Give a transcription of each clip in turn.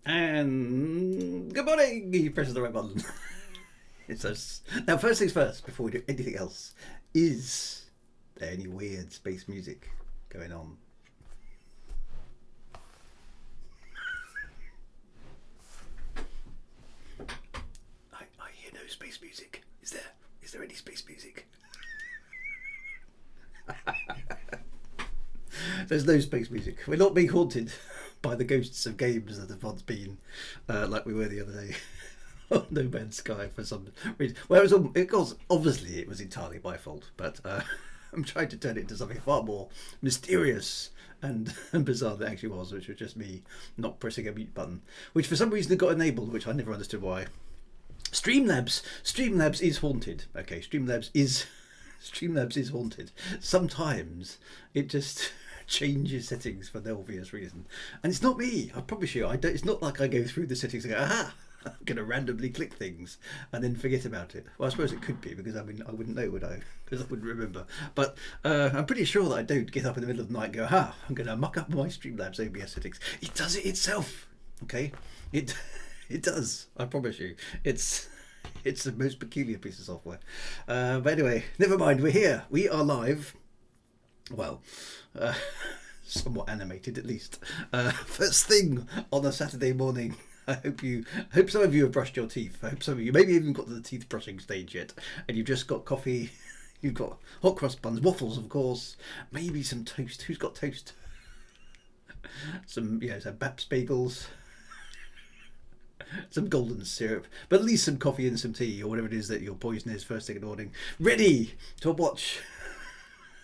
And good morning! You press the right button. It's us. Now, first things first, before we do anything else, is there any weird space music going on? I hear no space music. Is there any space music? There's no space music. We're not being haunted by the ghosts of games that have once been, like we were the other day on No Man's Sky for some reason. Well, obviously it was entirely my fault, but I'm trying to turn it into something far more mysterious and bizarre than it actually was, which was just me not pressing a mute button, which for some reason it got enabled, which I never understood why. Streamlabs is haunted. Okay, Streamlabs is haunted. Sometimes it just changes settings for no obvious reason, and it's not me. I promise you, it's not like I go through the settings and go, aha, I'm going to randomly click things and then forget about it. Well, I suppose it could be, because I wouldn't know, would I? Because I wouldn't remember. But I'm pretty sure that I don't get up in the middle of the night and go, aha, I'm going to muck up my Streamlabs OBS settings. It does it itself. Okay, it does. I promise you, it's the most peculiar piece of software. But anyway, never mind. We're here. We are live. Well, somewhat animated at least. First thing on a Saturday morning. I hope some of you have brushed your teeth. I hope some of you maybe even got to the teeth brushing stage yet, and you've just got coffee. You've got hot cross buns, waffles, of course. Maybe some toast. Who's got toast? Some Baps bagels. Some golden syrup, but at least some coffee and some tea, or whatever it is that your poison is, first thing in the morning, ready to watch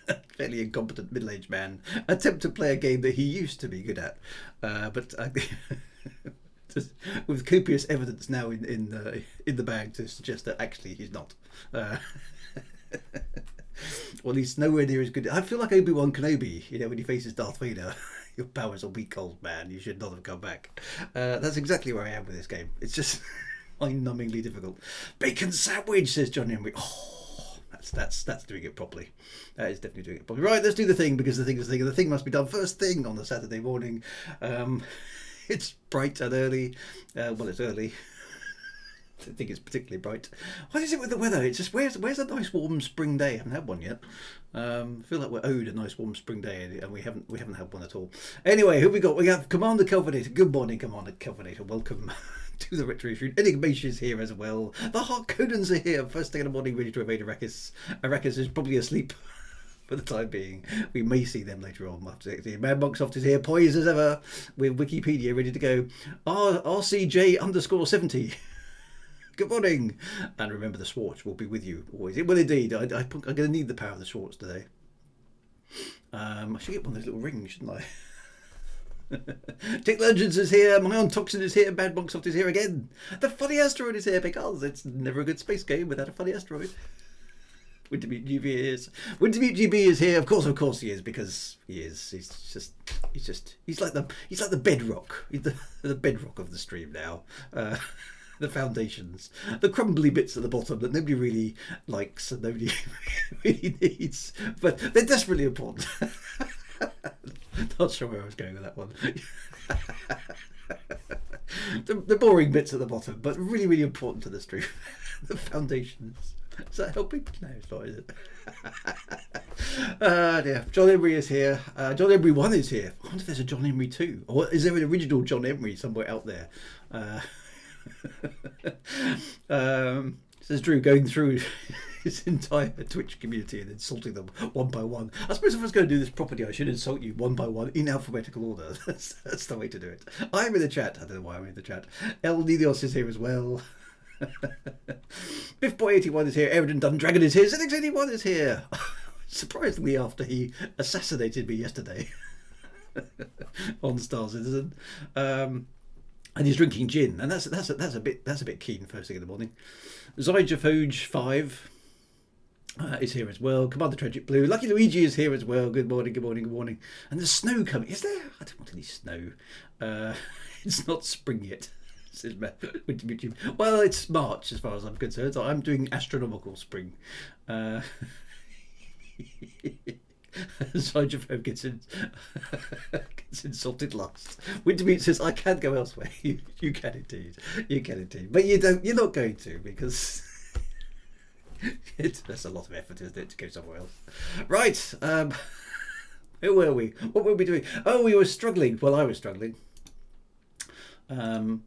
a fairly incompetent middle-aged man attempt to play a game that he used to be good at, but with copious evidence now in the bag to suggest that actually he's not. Well, he's nowhere near as good. I feel like Obi-Wan Kenobi, when he faces Darth Vader. Your powers are weak, old man. You should not have come back. That's exactly where I am with this game. It's just mind-numbingly difficult. Bacon sandwich, says Johnny Henry. Oh, that's doing it properly. That is definitely doing it properly. Right, let's do the thing, because the thing is the thing. The thing must be done first thing on the Saturday morning. It's bright and early. Well, it's early. I don't think it's particularly bright. What is it with the weather? It's just where's a nice warm spring day? I haven't had one yet. I feel like we're owed a nice warm spring day, and we haven't had one at all. Anyway, who we got? We have Commander Covenator. Good morning, Commander Covenator. Welcome to the retro shoot. Enigmatia's here as well. The Harkonnens are here. First thing in the morning, ready to evade Arrakis. Arrakis is probably asleep for the time being. We may see them later on. Mad Monksoft is here, poised as ever, with Wikipedia ready to go. RCJ_70. Good morning. And remember, the Swartz will be with you always. Well, indeed. I'm going to need the power of the Swartz today. I should get one of those little rings, shouldn't I? Dick Legends is here, my own Toxin is here, Bad Monksoft is here again. The funny asteroid is here because it's never a good space game without a funny asteroid. Wintermute GB is. Wintermute GB is here, of course he is, because he is. He's like the bedrock. He's the bedrock of the stream now. The foundations, the crumbly bits at the bottom that nobody really likes and nobody really needs, but they're desperately important. Not sure where I was going with that one. the boring bits at the bottom, but really, really important to the stream. The foundations. Is that helping? No, it's not, is it? Dear. John Emery is here. John Emery 1 is here. I wonder if there's a John Emery 2. Or is there an original John Emery somewhere out there? Says Drew, going through his entire Twitch community and insulting them one by one. I suppose if I was going to do this properly, I should insult you one by one in alphabetical order. That's the way to do it. I'm in the chat. I don't know why I'm in the chat. El Nidios is here as well. Biffboy81 is here. Eridan Dundragon is here. Zenix81 is here. Surprisingly, after he assassinated me yesterday on Star Citizen. And he's drinking gin, and that's a bit keen first thing in the morning. Zyjafoge 5 is here as well. Commander Tragic Blue, Lucky Luigi is here as well. Good morning, good morning, good morning. And there's snow coming. Is there? I don't want any snow. It's not spring yet. Well, it's March as far as I'm concerned. So I'm doing astronomical spring. Zyjafoge gets insulted last. Wintermute says, I can go elsewhere. You can indeed. You can indeed. But you're not going to, because that's a lot of effort, isn't it, to go somewhere else. Right. Who were we? What were we doing? Oh, we were struggling. Well, I was struggling. To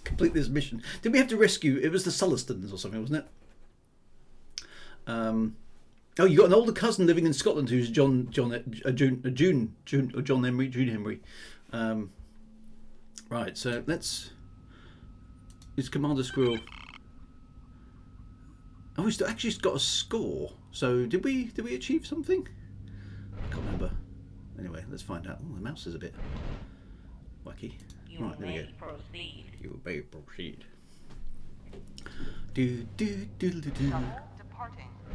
complete this mission. Did we have to rescue? It was the Sullistons or something, wasn't it? Oh, you got an older cousin living in Scotland who's June Henry. Right, so let's. Is Commander Squirrel? Oh, we still actually got a score. So did we achieve something? I can't remember. Anyway, let's find out. Oh, the mouse is a bit wacky. Right, there we go. Proceed. You may proceed. Do.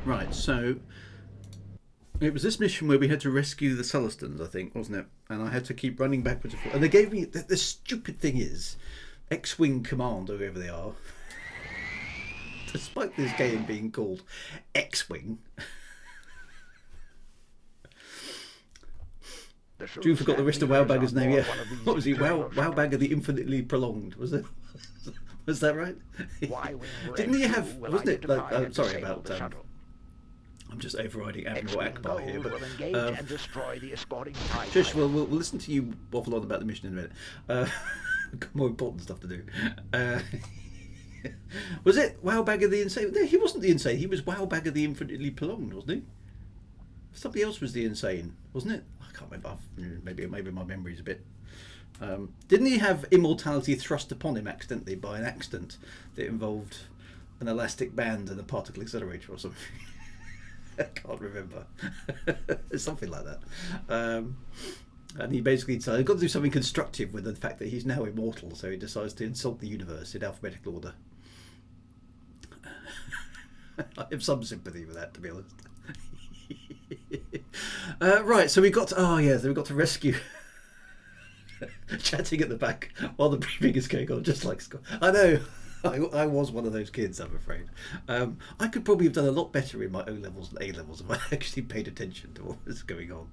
Right, so it was this mission where we had to rescue the Sullistons, I think, wasn't it? And I had to keep running backwards and forwards. And they gave me the stupid thing is, X-Wing Command, or whoever they are. Despite this game being called X-Wing. Drew forgot the rest of Wowbagger's name. Yeah, what was he? Wowbagger the Infinitely Prolonged, was it? Was that right? Didn't he have? Wasn't it like? Sorry about. I'm just overriding Admiral Akbar here, but Trish, we'll listen to you waffle on about the mission in a minute. Got more important stuff to do. Was it Wowbagger the Insane? No, he wasn't the Insane. He was Wowbagger the Infinitely Prolonged, wasn't he? Somebody else was the Insane, wasn't it? I can't remember. Maybe my memory's a bit. Didn't he have immortality thrust upon him accidentally by an accident that involved an elastic band and a particle accelerator or something? I can't remember. Something like that. And he basically decided, I've got to do something constructive with the fact that he's now immortal, so he decides to insult the universe in alphabetical order. I have some sympathy with that, to be honest. Right, so we got to rescue. Chatting at the back while the briefing is going on, just like Scott. I know. I was one of those kids, I'm afraid. I could probably have done a lot better in my O levels and A levels if I actually paid attention to what was going on.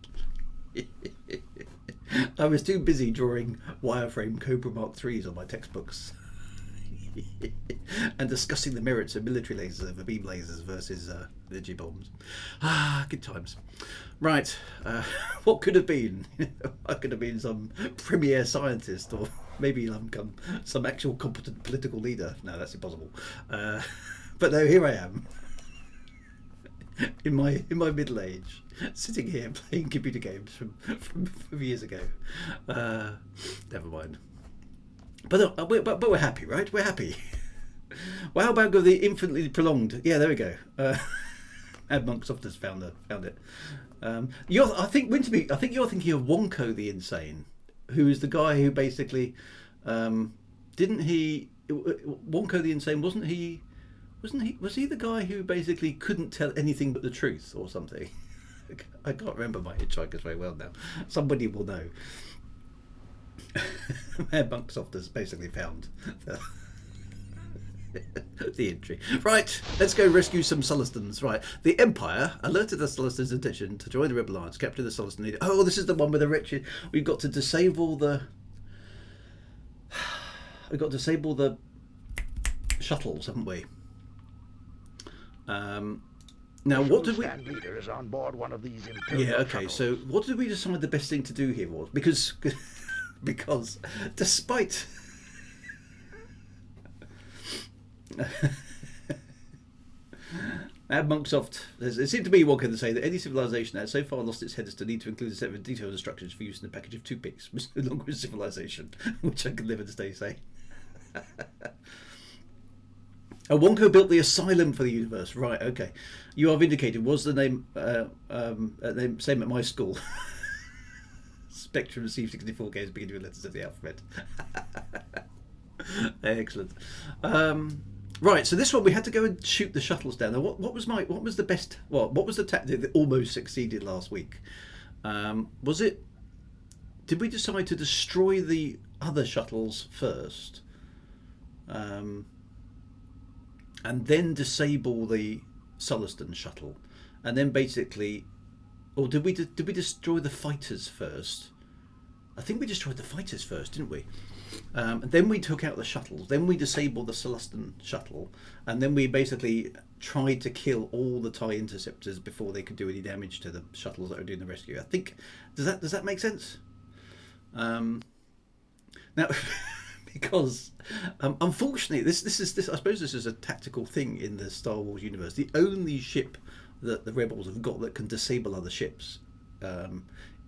I was too busy drawing wireframe Cobra Mark IIIs on my textbooks and discussing the merits of military lasers over beam lasers versus Energy bombs. Ah, good times. Right, what could have been? I could have been some premier scientist, or maybe some actual competent political leader. No, that's impossible. But no, here I am, in my middle age, sitting here playing computer games from years ago. Never mind. But we're happy, right? We're happy. Well, how about go the infinitely prolonged? Yeah, there we go. Monksoft has found it. I think you're thinking of Wonko the Insane, who is the guy who basically didn't he? Wonko the Insane wasn't he? Was he the guy who basically couldn't tell anything but the truth or something? I can't remember my hitchhikers very well now. Somebody will know. Monksoft has basically found the entry. Right, let's go rescue some Sullustans. Right, the Empire alerted the Sullustans' intention to join the Rebel Alliance, capture the Sullustan leader. Oh, this is the one with the wretched. We've got to disable the shuttles, haven't we? Now, what did we? Leader is on board one of these okay. So, what did we decide the best thing to do here was? Because despite Monksoft, it seemed to me Wonka to say that any civilization that has so far lost its head as to need to include a set of detailed instructions for use in a package of toothpicks was no longer a civilization, which I can live and stay sane. Wonko built the asylum for the universe. Right, okay. You are vindicated. Was the name same at my school? Spectrum received 64 games beginning with letters of the alphabet. Excellent. Right, so this one we had to go and shoot the shuttles down. Now, what was the tactic that almost succeeded last week? Did we decide to destroy the other shuttles first? And then disable the Sullustan shuttle, and then basically, or did we destroy the fighters first? I think we destroyed the fighters first, didn't we? And then we took out the shuttles. Then we disabled the Sullustan shuttle, and then we basically tried to kill all the TIE interceptors before they could do any damage to the shuttles that were doing the rescue. I think does that make sense? Now. Because unfortunately, this I suppose this is a tactical thing in the Star Wars universe. The only ship that the rebels have got that can disable other ships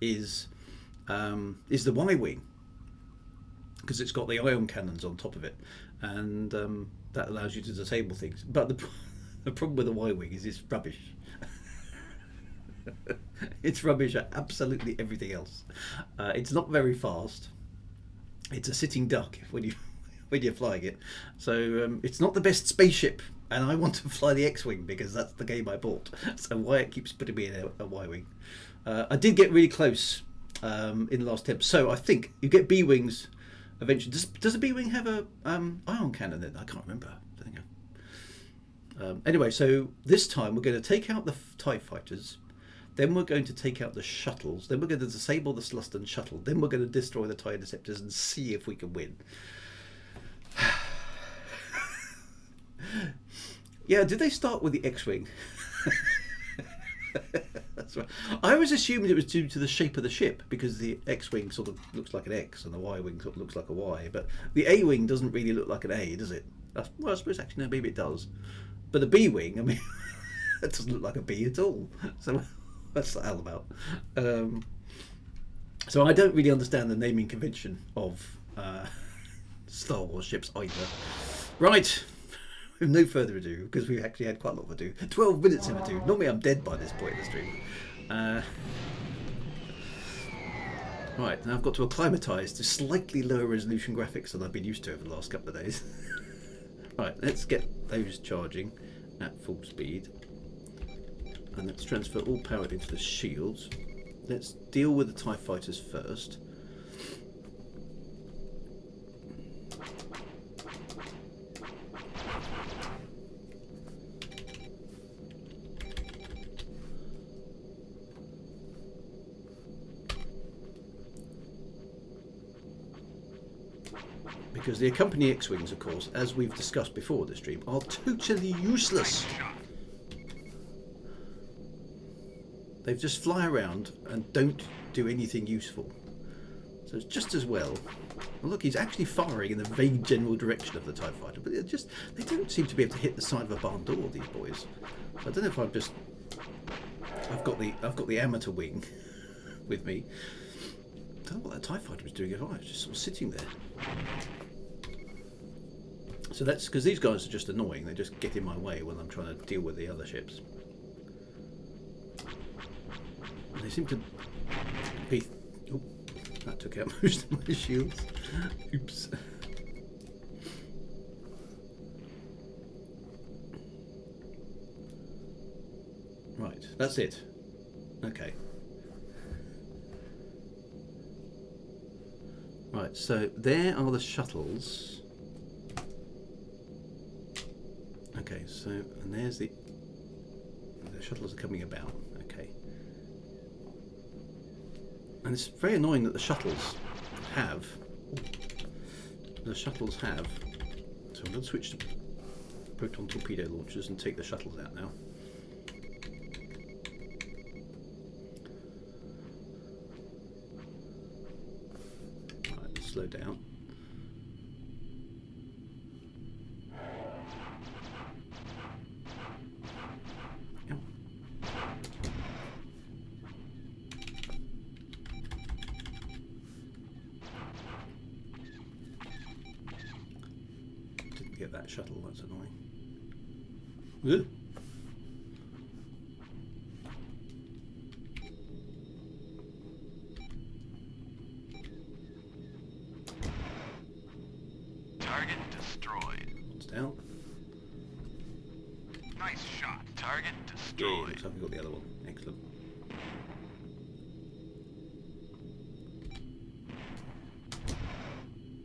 is the Y-wing, because it's got the ion cannons on top of it, and that allows you to disable things. But the problem with the Y-wing is it's rubbish. It's rubbish at absolutely everything else. It's not very fast. It's a sitting duck when you're flying it, so it's not the best spaceship. And I want to fly the X-wing because that's the game I bought. So Wyatt keeps putting me in a Y-wing. I did get really close in the last attempt. So I think you get B-wings eventually. Does a B-wing have a ion cannon in it? I can't remember. Anyway, so this time we're going to take out the TIE fighters. Then we're going to take out the shuttles. Then we're going to disable the Sullustan shuttle. Then we're going to destroy the TIE interceptors and see if we can win. Yeah, did they start with the X-wing? That's right. I always assumed it was due to the shape of the ship, because the X-wing sort of looks like an X and the Y-wing sort of looks like a Y. But the A-wing doesn't really look like an A, does it? Well, I suppose actually no, maybe it does. But the B-wing, I mean, it doesn't look like a B at all. So what's that all about? So I don't really understand the naming convention of Star Wars ships either. Right, with no further ado, because we actually had quite a lot of ado. 12 minutes of ado. Normally I'm dead by this point in the stream. Right, now I've got to acclimatise to slightly lower resolution graphics than I've been used to over the last couple of days. Right, let's get those charging at full speed. And let's transfer all power into the shields. Let's deal with the TIE fighters first. Because the accompanying X-wings, of course, as we've discussed before this stream, are totally useless. They just fly around and don't do anything useful. So it's just as well. Well, look, he's actually firing in the vague general direction of the TIE fighter, but they don't seem to be able to hit the side of a barn door, these boys. So I don't know if I've got the amateur wing with me. I don't know what that TIE fighter was doing at all. It's just sort of sitting there. So that's because these guys are just annoying. They just get in my way when I'm trying to deal with the other ships. And they seem to be... Oh, that took out most of my shields. Oops. Right, that's it. Okay. Right, so there are the shuttles. Okay, so, and there's the shuttles are coming about. Okay. And it's very annoying that the shuttles have, so I'm going to switch to proton torpedo launchers and take the shuttles out now. Slow down. Yep. Didn't get that shuttle, that's annoying. Ugh. Down. Nice shot. Target destroyed. Looks like we got the other one. Excellent.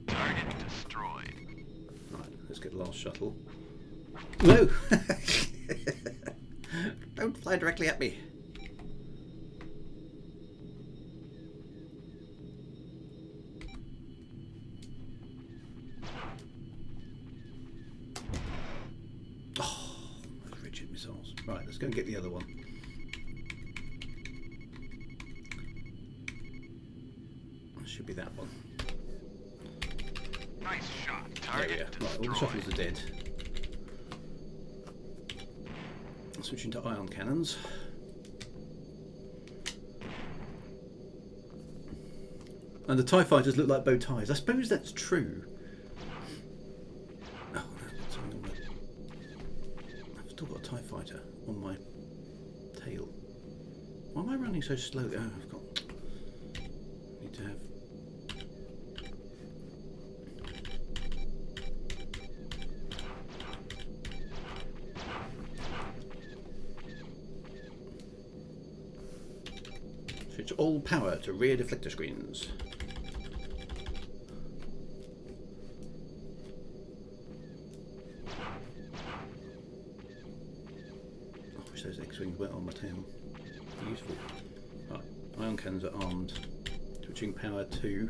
Target destroyed. Right, let's get the last shuttle. No! Don't fly directly at me. Missiles. Right, let's go and get the other one. That should be that one. Nice shot. Target destroyed. Right, all the shuttles are dead. Switching to ion cannons. And the TIE fighters look like bow ties. I suppose that's true. Oh, no, something on I've still got a TIE fighter on my tail. Why am I running so slowly? Oh, I've got... need to have... Switch all power to rear deflector screens. Those X-wings went on my tail. Useful. Right, ion cannons are armed. Switching power to...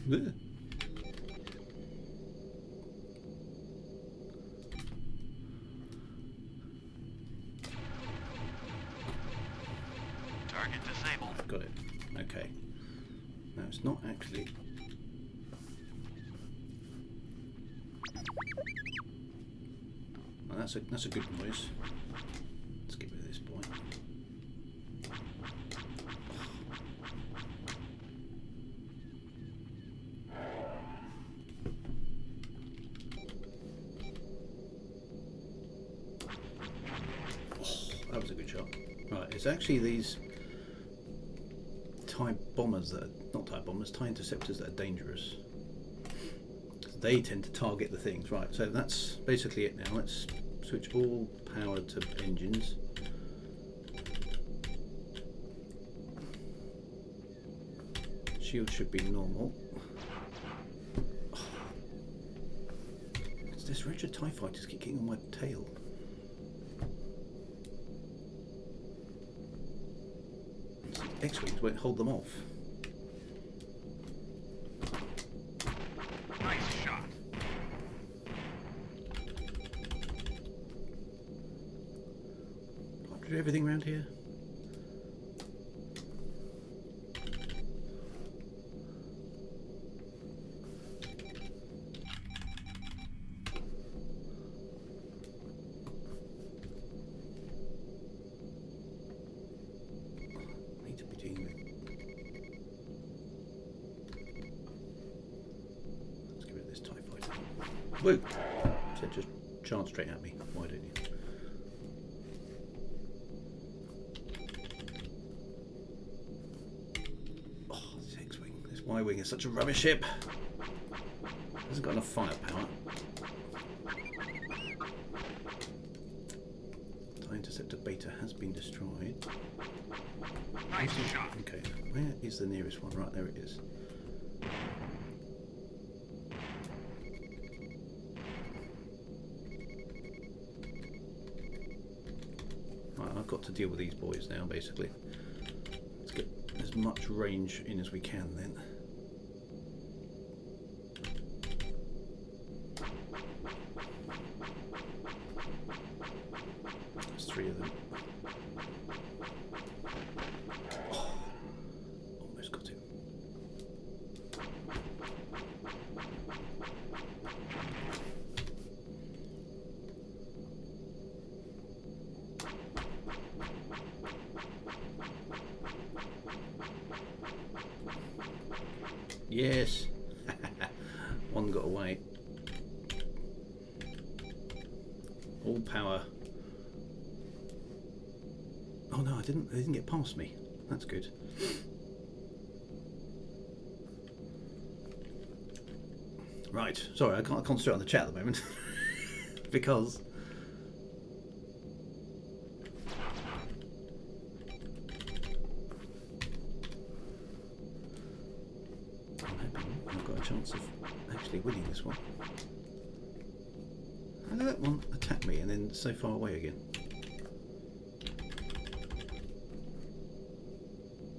Ugh. Target disabled. Got it. Okay. No, it's not actually. Well, that's a good noise. Let's get rid of this boy. That was a good shot. Right, it's actually these TIE bombers that are, not TIE bombers, TIE interceptors that are dangerous. They tend to target the things. Right, so that's basically it now. Let's switch all power to engines. Shield should be normal. Oh. It's this wretched TIE fighters kicking on my tail. X-Wings won't hold them off. Nice shot. Do I have to do everything around here? Whoa! So just charge straight at me. Why don't you? Oh, this X-Wing. This Y-Wing is such a rubbish ship. Hasn't got enough firepower. TIE Interceptor Beta has been destroyed. Nice shot. Okay, where is the nearest one? Right, there it is. I've got to deal with these boys now, basically. Let's get as much range in as we can then. There's 3 of them. Oh, almost got him. Yes. One got away. All power. Oh no, they didn't get past me. That's good. Right. Sorry, I can't concentrate on the chat at the moment. Because I've got a chance of actually winning this one. How did that one attack me and then so far away again?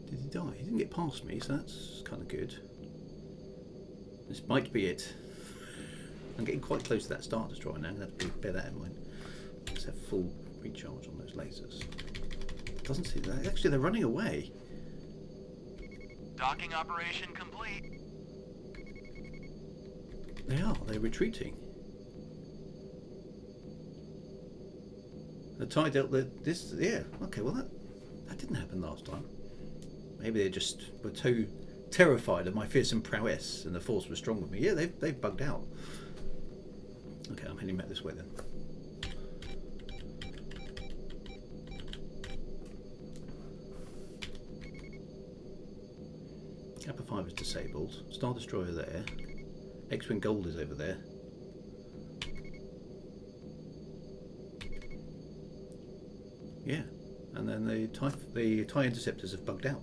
Did he die? He didn't get past me, so that's kind of good. This might be it. I'm getting quite close to that Star Destroyer now. I'm going to have to bear that in mind. Let's have full recharge on those lasers. Doesn't seem that. Actually, they're running away. Docking operation complete. They are. They're retreating. The TIE dealt this. Yeah. Okay. Well, that didn't happen last time. Maybe they just were too terrified of my fearsome prowess, and the Force was strong with me. Yeah, they've bugged out. Okay, I'm heading back this way then. Kappa 5 is disabled. Star Destroyer there. X-Wing Gold is over there. Yeah, and then the TIE Interceptors have bugged out.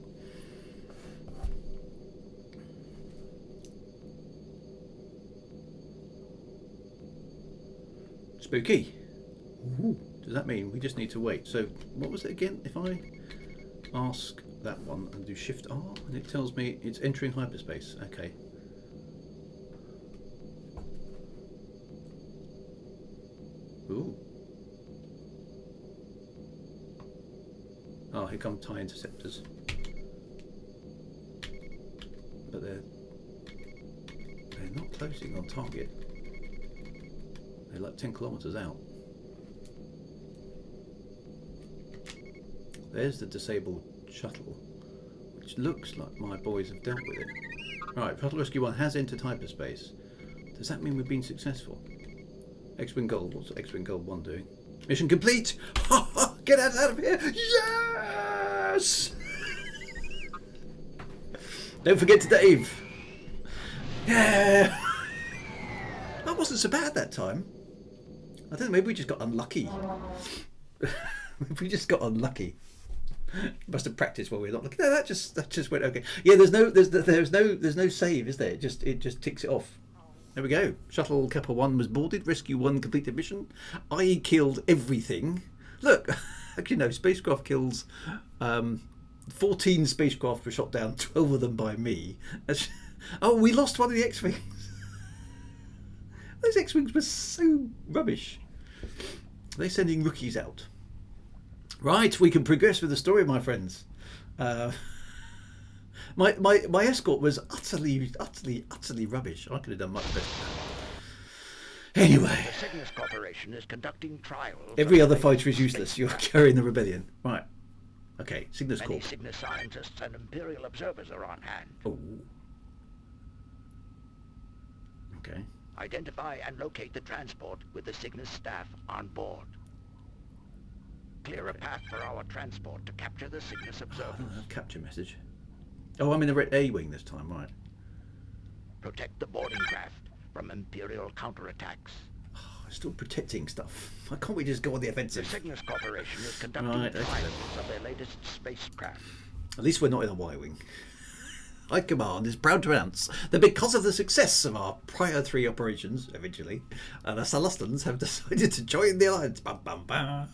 Spooky. Ooh. Does that mean we just need to wait? So what was it again? If I ask that one and do Shift R, and it tells me it's entering hyperspace. Okay. Ooh. Oh, here come TIE Interceptors. But they're not closing on target. They're like 10 kilometers out. There's the disabled shuttle, which looks like my boys have dealt with it. Right, Shuttle Rescue 1 has entered hyperspace. Does that mean we've been successful? X-Wing Gold, what's X-Wing Gold 1 doing? Mission complete! Get us out of here! Yes! Don't forget to Dave! Yeah! That wasn't so bad that time. I don't know, maybe we just got unlucky. We just got unlucky. Must have practiced while we're not looking. No, that just went okay. Yeah, there's no save, is there? It just ticks it off. There we go. Shuttle Kappa 1 was boarded. Rescue 1 completed mission. I killed everything. Look, actually no. Spacecraft kills. 14 spacecraft were shot down. 12 of them by me. Oh, we lost one of the X-wings. Those X-wings were so rubbish. They're sending rookies out. Right, we can progress with the story, my friends. My escort was utterly rubbish. I could have done much better. Anyway, The Cygnus Corporation is conducting trials. every other fighter is useless. You're carrying the rebellion. Right. Okay, Cygnus Many Corp. Cygnus scientists and Imperial observers are on hand. Oh. Okay. Identify and locate the transport with the Cygnus staff on board. Clear a path for our transport to capture the Cygnus I observers. don't have capture message. Oh, I'm in the A-wing this time, right. Protect the boarding craft from Imperial counterattacks. Oh, I'm still protecting stuff. Why can't we just go on the The offensive? Cygnus Corporation is conducting Right, okay. trials of their latest spacecraft. At least we're not in a Y-wing. High Command is proud to announce that because of the success of our prior 3 operations, eventually, the Celestans have decided to join the Alliance. Bum, bum, bum.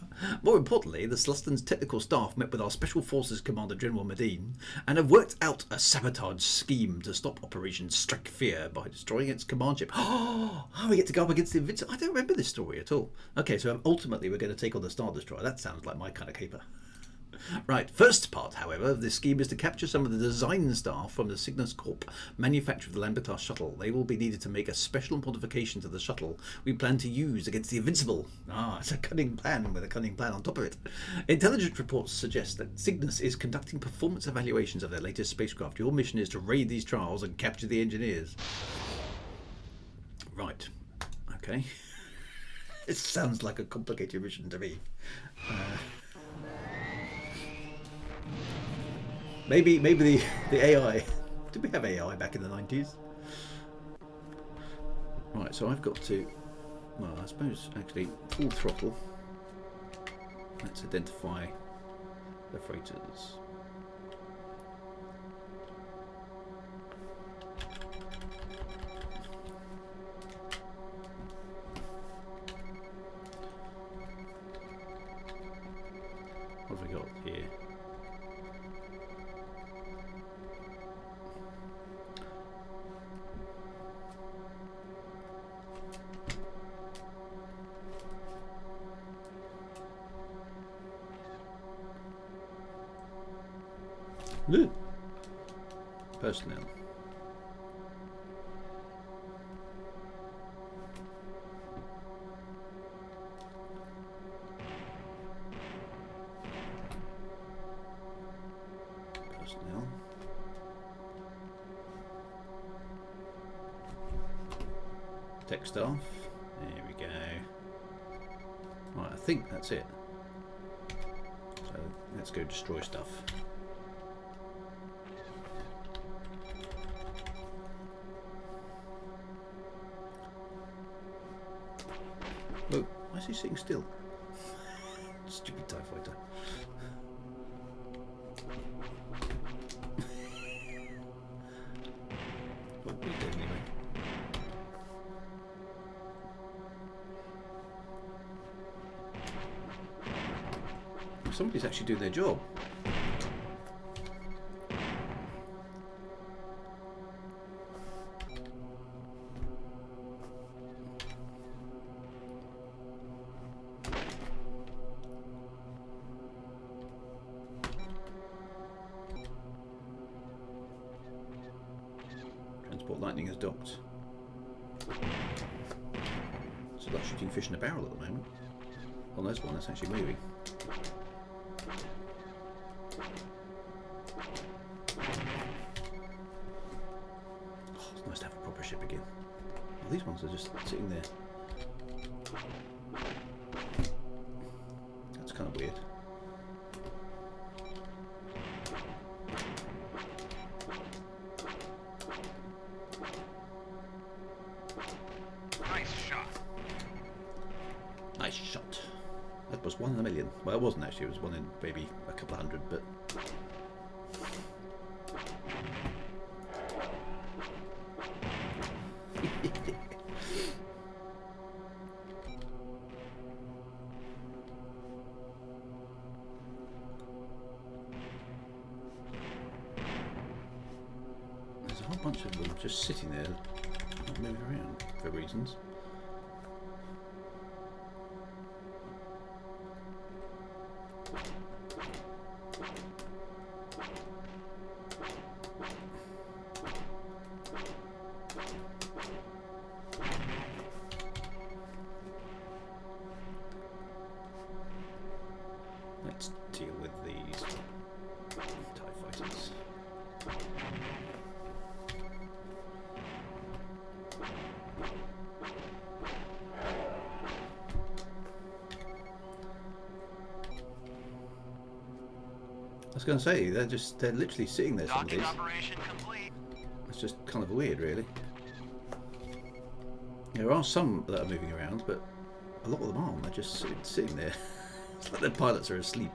More importantly, the Celestans' technical staff met with our Special Forces Commander General Medine and have worked out a sabotage scheme to stop Operation Strike Fear by destroying its command ship. Oh, we get to go up against the Invincible. I don't remember this story at all. Okay, so ultimately we're going to take on the Star Destroyer. That sounds like my kind of caper. Right, first part, however, of this scheme is to capture some of the design staff from the Cygnus Corp manufacture of the Lambda-class shuttle. They will be needed to make a special modification to the shuttle we plan to use against the Invincible. Ah, it's a cunning plan with a cunning plan on top of it. Intelligence reports suggest that Cygnus is conducting performance evaluations of their latest spacecraft. Your mission is to raid these trials and capture the engineers. Right, okay. It sounds like a complicated mission to me. Maybe the AI. Did we have AI back in the 90s? Right, so I've got to, well, I suppose actually full throttle. Let's identify the freighters. What have we got here? Ooh. Personnel. Personnel. Tech staff. There we go. Right, I think that's it. So let's go destroy stuff. Look, why is he sitting still? Stupid TIE fighter. What are we doing anyway? Somebody's actually doing their job. Lightning has docked. It's like shooting fish in a barrel at the moment. Well, there's one that's actually moving. Oh, it's nice to have a proper ship again. Well, these ones are just sitting there. That's kind of weird. Nice shot. Nice shot. That was 1 in a million. Well, it wasn't actually. It was one in maybe a couple of hundred, but. There's a whole bunch of them just sitting there, not moving around for reasons. Let's deal with these TIE fighters. I was going to say, they're literally sitting there, some of Docking these. operation complete. It's just kind of weird, really. There are some that are moving around, but a lot of them aren't. They're just sitting there. It's like their pilots are asleep.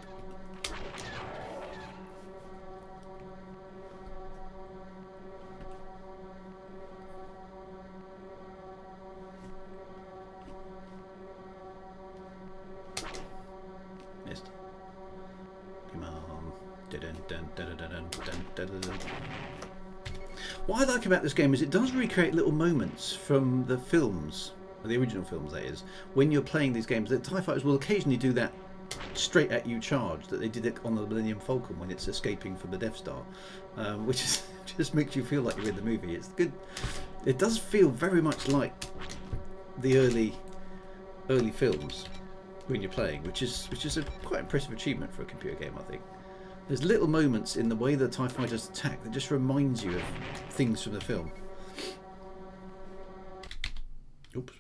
Missed. Come on. What I like about this game is it does recreate little moments from the films, the original films that is, when you're playing these games. The TIE Fighters will occasionally do that straight at you charge that they did it on the Millennium Falcon when it's escaping from the Death Star, which is, just makes you feel like you're in the movie. It's good. It does feel very much like the early films when you're playing, which is a quite impressive achievement for a computer game, I think. There's little moments in the way the TIE Fighters attack that just reminds you of things from the film. Oops.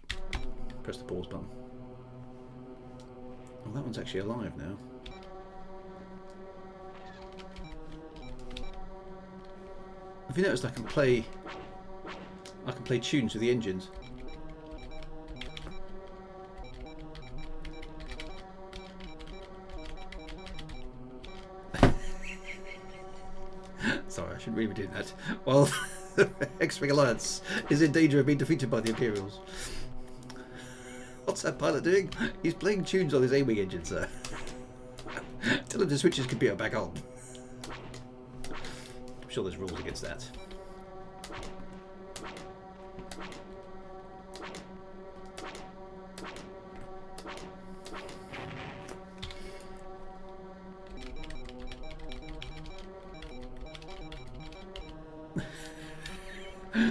Press the pause button. Oh, that one's actually alive now. Have you noticed I can play tunes with the engines? Sorry, I shouldn't really be doing that. Well, the X-Wing Alliance is in danger of being defeated by the Imperials. What's that pilot doing? He's playing tunes on his A-Wing engine, sir. Tell him to switch his computer back on. I'm sure there's rules against that.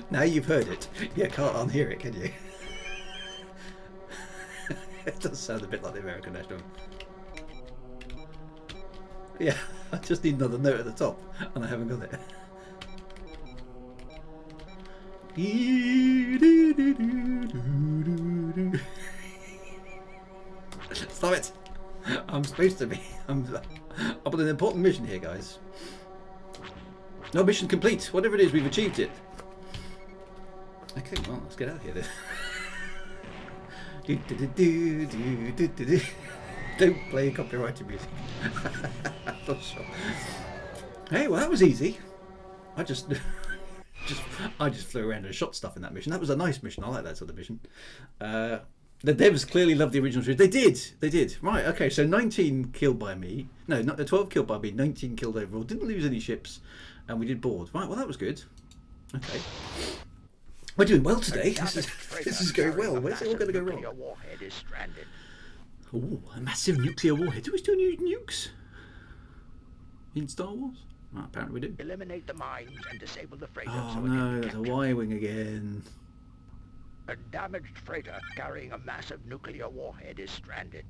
Now you've heard it, you can't unhear it, can you? It does sound a bit like the American National. Yeah, I just need another note at the top, and I haven't got it. Stop it! I'm supposed to be. I'm on an important mission here, guys. No, mission complete. Whatever it is, we've achieved it. Okay, well, let's get out of here then. Don't play copyrighted music. Not sure. Hey, well, that was easy. I just flew around and shot stuff in that mission. That was a nice mission. I like that sort of mission. The devs clearly loved the original series. They did. Right, okay, so 19 killed by me. No, not 12 killed by me, 19 killed overall. Didn't lose any ships, and we did board. Right, well, that was good. Okay. We're doing well today. This is going well. Where's it all going to go wrong? Warhead is stranded. Oh, a massive nuclear warhead. Do we still use nukes in Star Wars? Well, apparently we do. Eliminate the mines and disable the freighter. Oh so no, it there's a can be captured. Y-wing again. A damaged freighter carrying a massive nuclear warhead is stranded.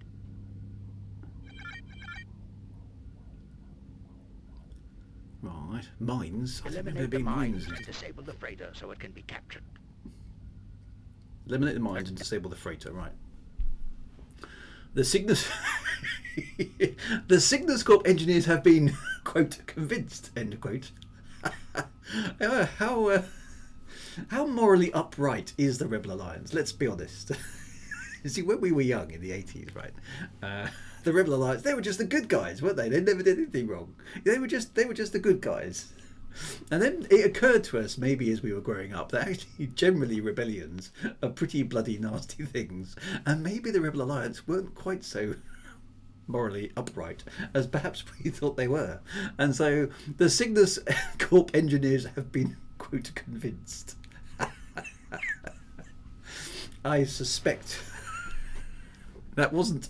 Right, mines. I think there Eliminate the being mines mines. and disable the freighter so it can be captured. Eliminate the mines and disable the freighter. Right. The Cygnus, the Cygnus Corp engineers have been, quote, convinced, end quote. How morally upright is the Rebel Alliance? Let's be honest. You see, when we were young in the 80s, right, the Rebel Alliance, they were just the good guys, weren't they? They never did anything wrong. They were just the good guys. And then it occurred to us, maybe as we were growing up, that actually generally rebellions are pretty bloody nasty things, and maybe the Rebel Alliance weren't quite so morally upright as perhaps we thought they were. And so the Cygnus Corp engineers have been, quote, convinced. I suspect that wasn't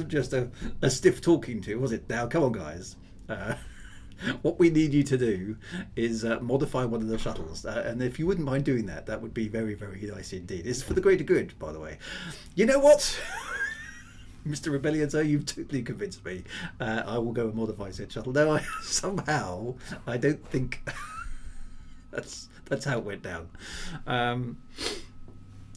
just a stiff talking to, was it? Now, come on, guys. What we need you to do is modify one of the shuttles, and if you wouldn't mind doing that, that would be very, very nice indeed. It's for the greater good, by the way. You know what? Mr. Rebellion, sir, you've totally convinced me. I will go and modify said shuttle. No, I don't think that's how it went down.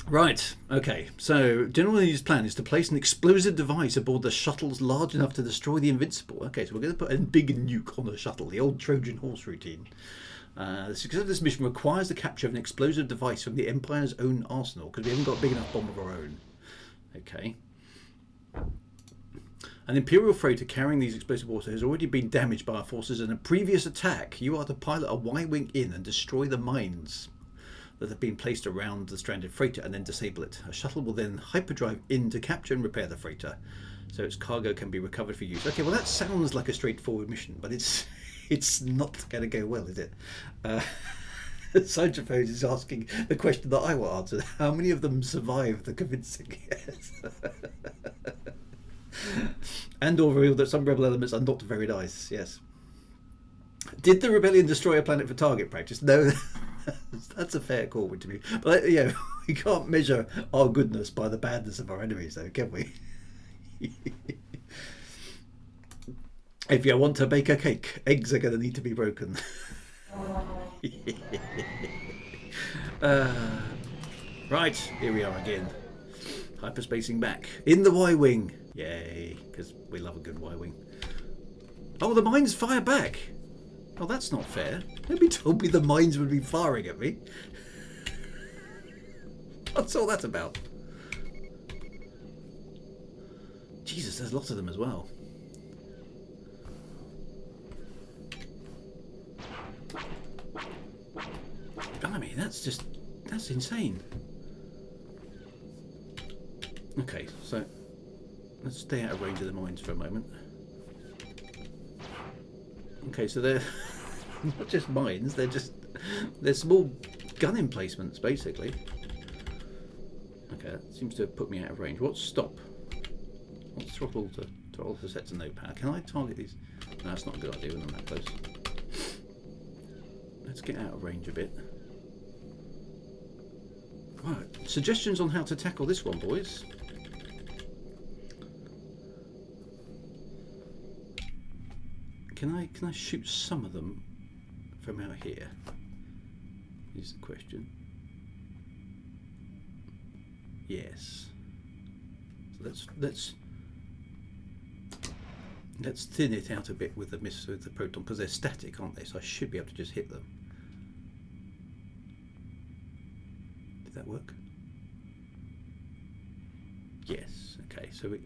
Right, okay. So, General Lee's plan is to place an explosive device aboard the shuttles large enough to destroy the Invincible. Okay, so we're going to put a big nuke on the shuttle, the old Trojan horse routine. The success of this mission requires the capture of an explosive device from the Empire's own arsenal, because we haven't got a big enough bomb of our own. Okay. An Imperial freighter carrying these explosive water has already been damaged by our forces in a previous attack. You are to pilot a Y-wing in and destroy the mines that have been placed around the stranded freighter and then disable it. A shuttle will then hyperdrive in to capture and repair the freighter so its cargo can be recovered for use. Okay, well that sounds like a straightforward mission, but it's not going to go well, is it? Sanjapose is asking the question that I will answer. How many of them survive the convincing? Yes. And or reveal that some rebel elements are not very nice. Yes. Did the rebellion destroy a planet for target practice? No. That's a fair call to me. But yeah, we can't measure our goodness by the badness of our enemies, though, can we? If you want to bake a cake, eggs are going to need to be broken. Right, here we are again. Hyperspacing back. In the Y-wing. Yay, because we love a good Y-wing. Oh, the mines fire back. Oh, that's not fair. Nobody told me the mines would be firing at me. What's all that about? Jesus, there's lots of them as well. Blimey, that's insane. Okay, so let's stay out of range of the mines for a moment. Okay, so they're not just mines, they're small gun emplacements, basically. Okay, that seems to have put me out of range. What's stop? What's throttle to set to no power? Can I target these? No, that's not a good idea when I'm that close. Let's get out of range a bit. Right, suggestions on how to tackle this one, boys. Can I shoot some of them from out here? Is the question. Yes. So let's thin it out a bit with the proton, because they're static, aren't they? So I should be able to just hit them. Did that work? Yes. Okay. So we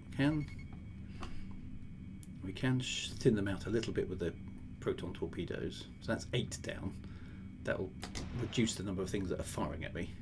can thin them out a little bit with the proton torpedoes. So that's 8 down. That'll reduce the number of things that are firing at me.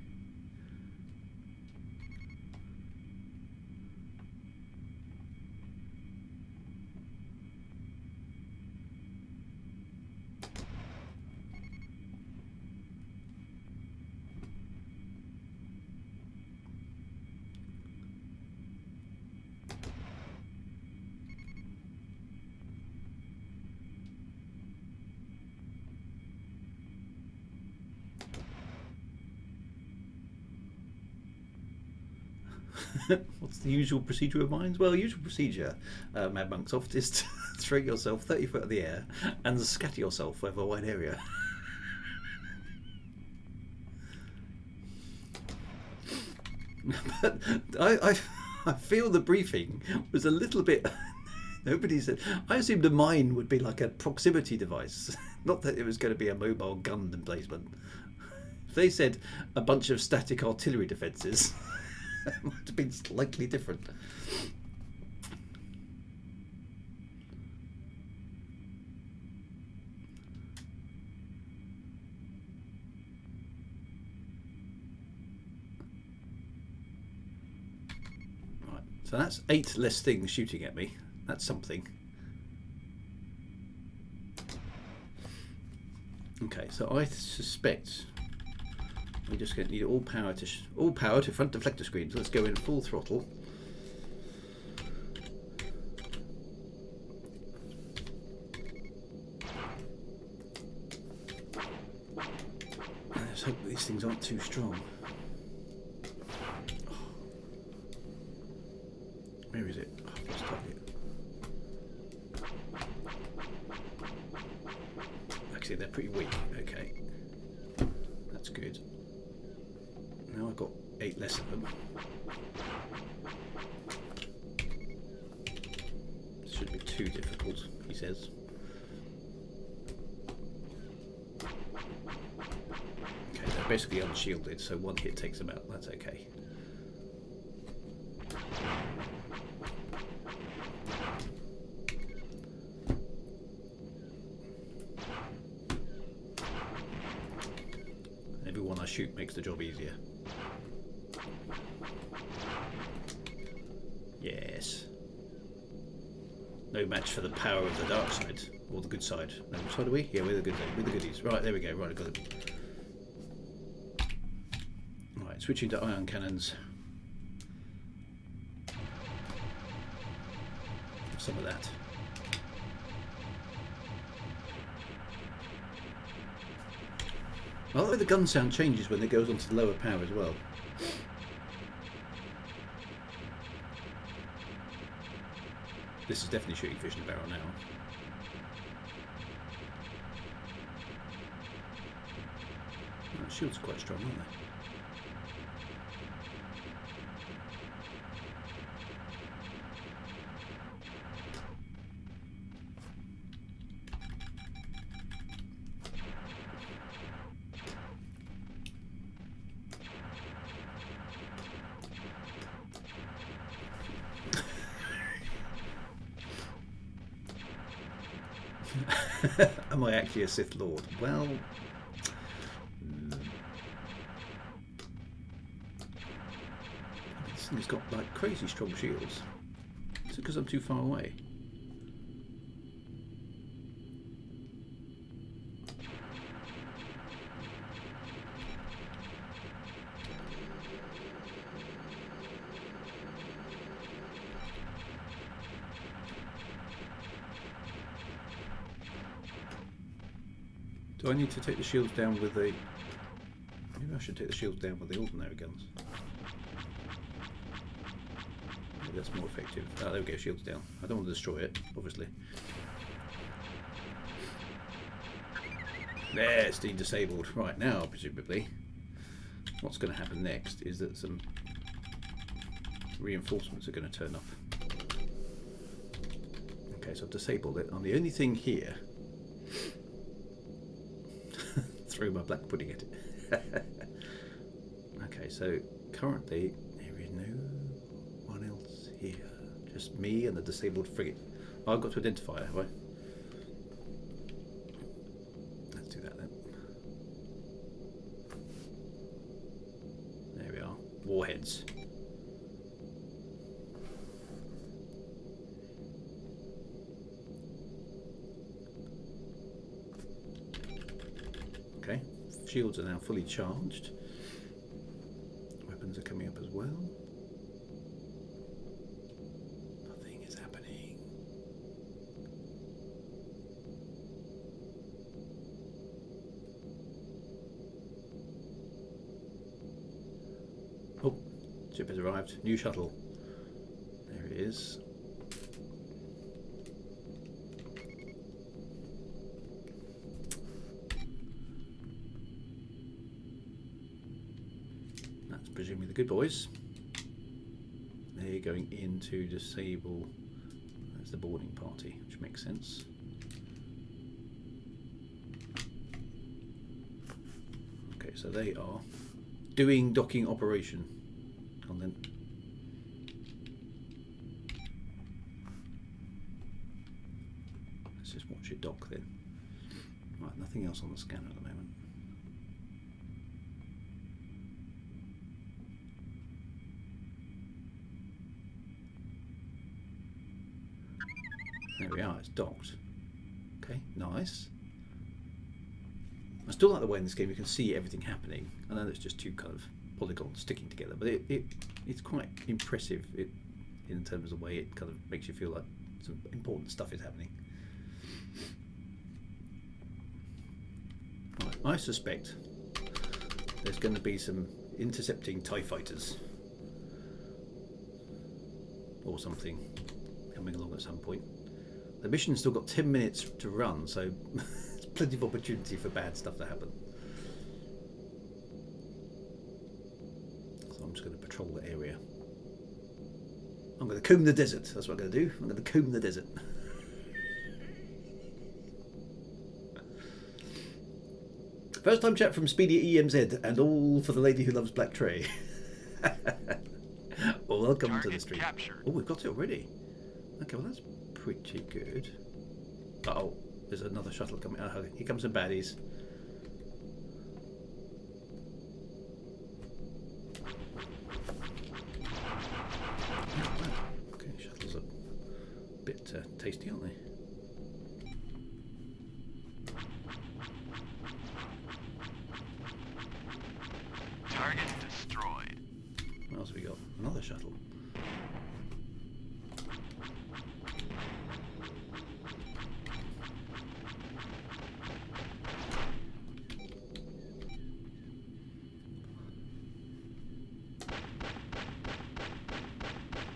What's the usual procedure of mines? Well, the usual procedure, Mad Monksoft, is to throw yourself 30 foot in the air and scatter yourself over a wide area. But I feel the briefing was a little bit... Nobody said... I assumed a mine would be like a proximity device, not that it was going to be a mobile gun emplacement. If they said a bunch of static artillery defences... It might have been slightly different. So that's 8 less things shooting at me. That's something. Okay, so I suspect we're just going to need all power to front deflector screen. So let's go in full throttle. Let's hope these things aren't too strong. Where is it? Oh, I've lost target. Actually, they're pretty weak. Okay, that's good. Now I've got 8 less of them. This shouldn't be too difficult, he says. Okay, they're basically unshielded, so one hit takes them out. That's okay. Everyone I shoot makes the job easier. Yes. No match for the power of the dark side, or the good side. No, which side are we? Yeah, we're the good side. We're the goodies. Right, there we go. Right, I got it. Right, switching to ion cannons. Some of that. I like the gun sound changes when it goes onto the lower power as well. This is definitely shooting fish in a barrel now. Oh, the shields are quite strong, aren't they? Am I actually a Sith Lord? Well, this thing has got like crazy strong shields. Is it because I'm too far away? Do I need to take the shields down with the... Maybe I should take the shields down with the ordinary guns. Maybe that's more effective. Ah, there we go, shields down. I don't want to destroy it, obviously. There, it's disabled. Right, now, presumably, what's going to happen next is that some reinforcements are going to turn up. Okay, so I've disabled it. I'm the only thing here. Throw my black pudding at it. Okay, so currently there is no one else here. Just me and the disabled frigate. Oh, I've got to identify it, have I? Let's do that then. There we are. Warheads. Okay, shields are now fully charged. Weapons are coming up as well. Nothing is happening. Oh, ship has arrived. New shuttle. There it is. Presumably the good boys. They're going in to disable. That's the boarding party, which makes sense. Okay, so they are doing docking operation. And then let's just watch it dock then. Right, nothing else on the scanner at the moment. There we are, it's docked. Okay, nice. I still like the way in this game you can see everything happening. I know it's just two kind of polygons sticking together, but it's quite impressive in terms of the way it kind of makes you feel like some important stuff is happening. Right, I suspect there's going to be some intercepting TIE fighters or something coming along at some point. The mission's still got 10 minutes to run, so there's plenty of opportunity for bad stuff to happen. So I'm just going to patrol the area. I'm going to comb the desert. That's what I'm going to do. I'm going to comb the desert. First time chat from Speedy EMZ, and all for the lady who loves black tray. Well, welcome to the Target stream. captured. Oh, we've got it already. Okay, well that's pretty good. Uh-oh, there's another shuttle coming. Oh, here comes some baddies. Okay, shuttles are a bit tasty, aren't they? Target destroyed. What else have we got? Another shuttle.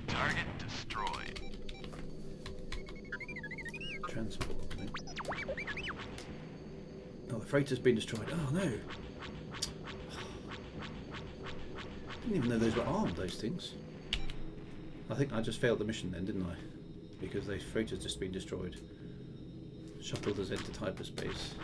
Target destroyed. Transport, I think. Oh, the freighter's been destroyed. Oh no. Didn't even know those were armed, those things. I think I just failed the mission then, didn't I? Because those freighters just been destroyed. Shuttle has entered hyperspace.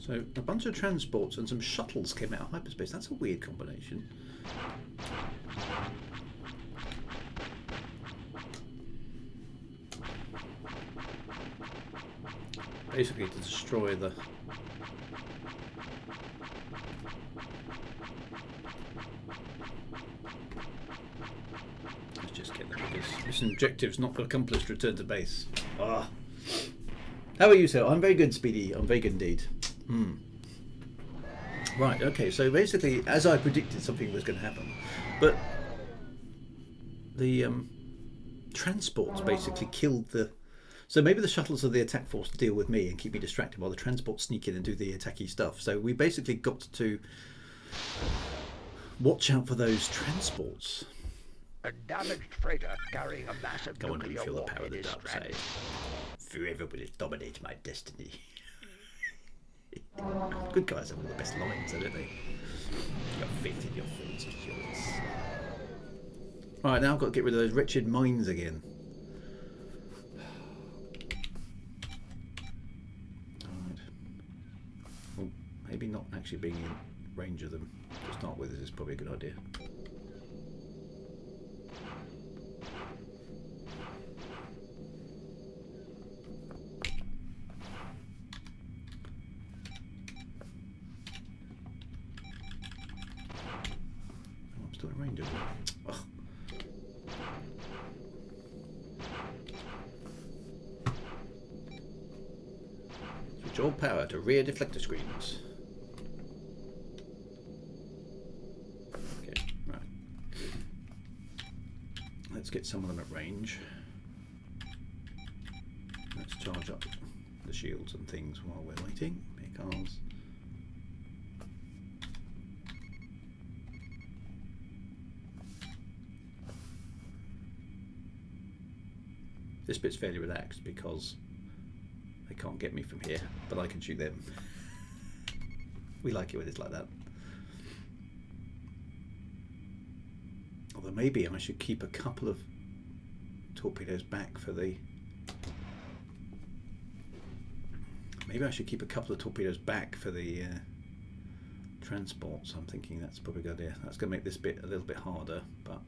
So a bunch of transports and some shuttles came out of hyperspace. That's a weird combination. Basically to destroy the let's just get them because mission objectives not accomplished, return to base. Ah. How are you, sir? I'm very good, Speedy. I'm very good indeed. Right, okay, so basically as I predicted something was going to happen. But the transports basically killed the... So maybe the shuttles of the attack force deal with me and keep me distracted while the transports sneak in and do the attacky stuff. So we basically got to watch out for those transports. A damaged freighter carrying a massive Go on and nuclear feel the power of warhead the is dark stranded. side. Forever will it dominate my destiny. Good guys have all the best lines, don't they? You got faith in your friends, it's yours. Right, now I've got to get rid of those wretched mines again. Alright. Well, maybe not actually being in range of them to start with is probably a good idea. I'm still in range of them. Ugh. Switch all power to rear deflector screens. Okay, right. Let's get some of them at range. Let's charge up the shields and things while we're waiting. Vehicles. This bit's fairly relaxed because they can't get me from here, but I can shoot them. We like it when it's like that. Although maybe I should keep a couple of torpedoes back for the... Maybe I should keep a couple of torpedoes back for the transports. I'm thinking that's probably a good idea. That's going to make this bit a little bit harder, but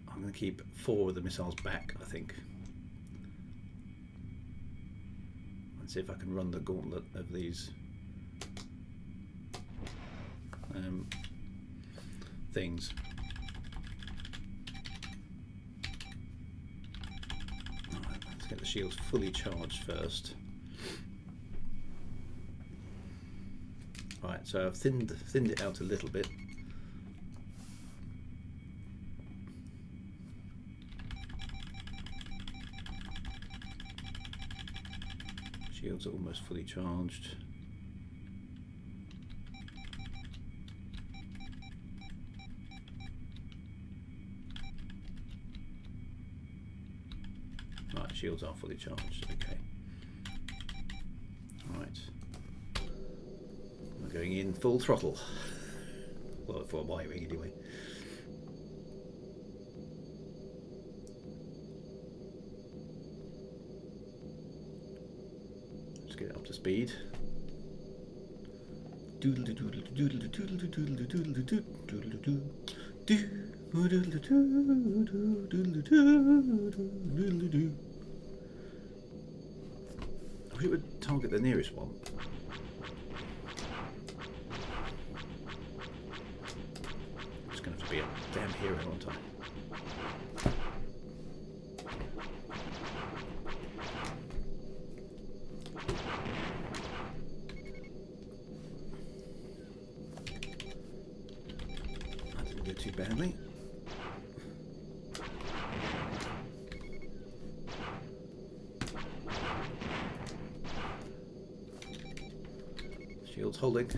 I'm going to keep 4 of the missiles back, I think. And see if I can run the gauntlet of these things. Alright, let's get the shields fully charged first. Right, so I've thinned it out a little bit. Shields are almost fully charged. Right, shields are fully charged, okay. Right. We're going in full throttle. Well, for wiring anyway. Let's get it up to speed. I wish it would target the nearest one. It's going to have to be a damn hero, aren't I? That didn't go too badly. Shields holding.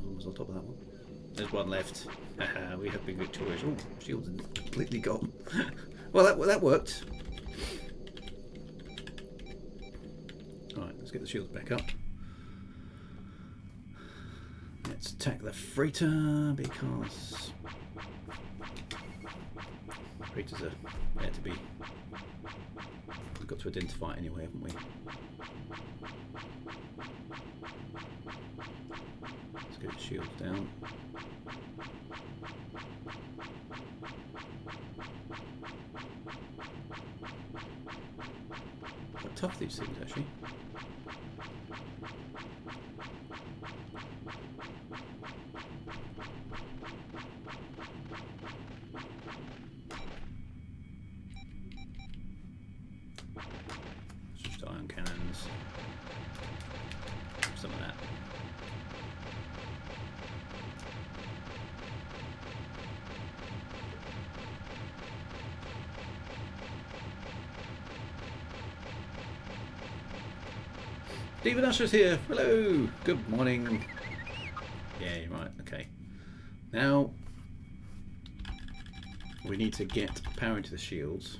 Almost on top of that one. There's one left. We have been victorious. Oh, shields are completely gone. Well, that worked. Alright, let's get the shields back up. Let's attack the freighter because freighters are there to be. We've got to identify it anyway, haven't we? Let's get the shields down. Quite tough, these things, actually. It's just iron cannons. Some of that. Stephen Usher's here. Hello. Good morning. Yeah, right. Okay. Now we need to get power into the shields,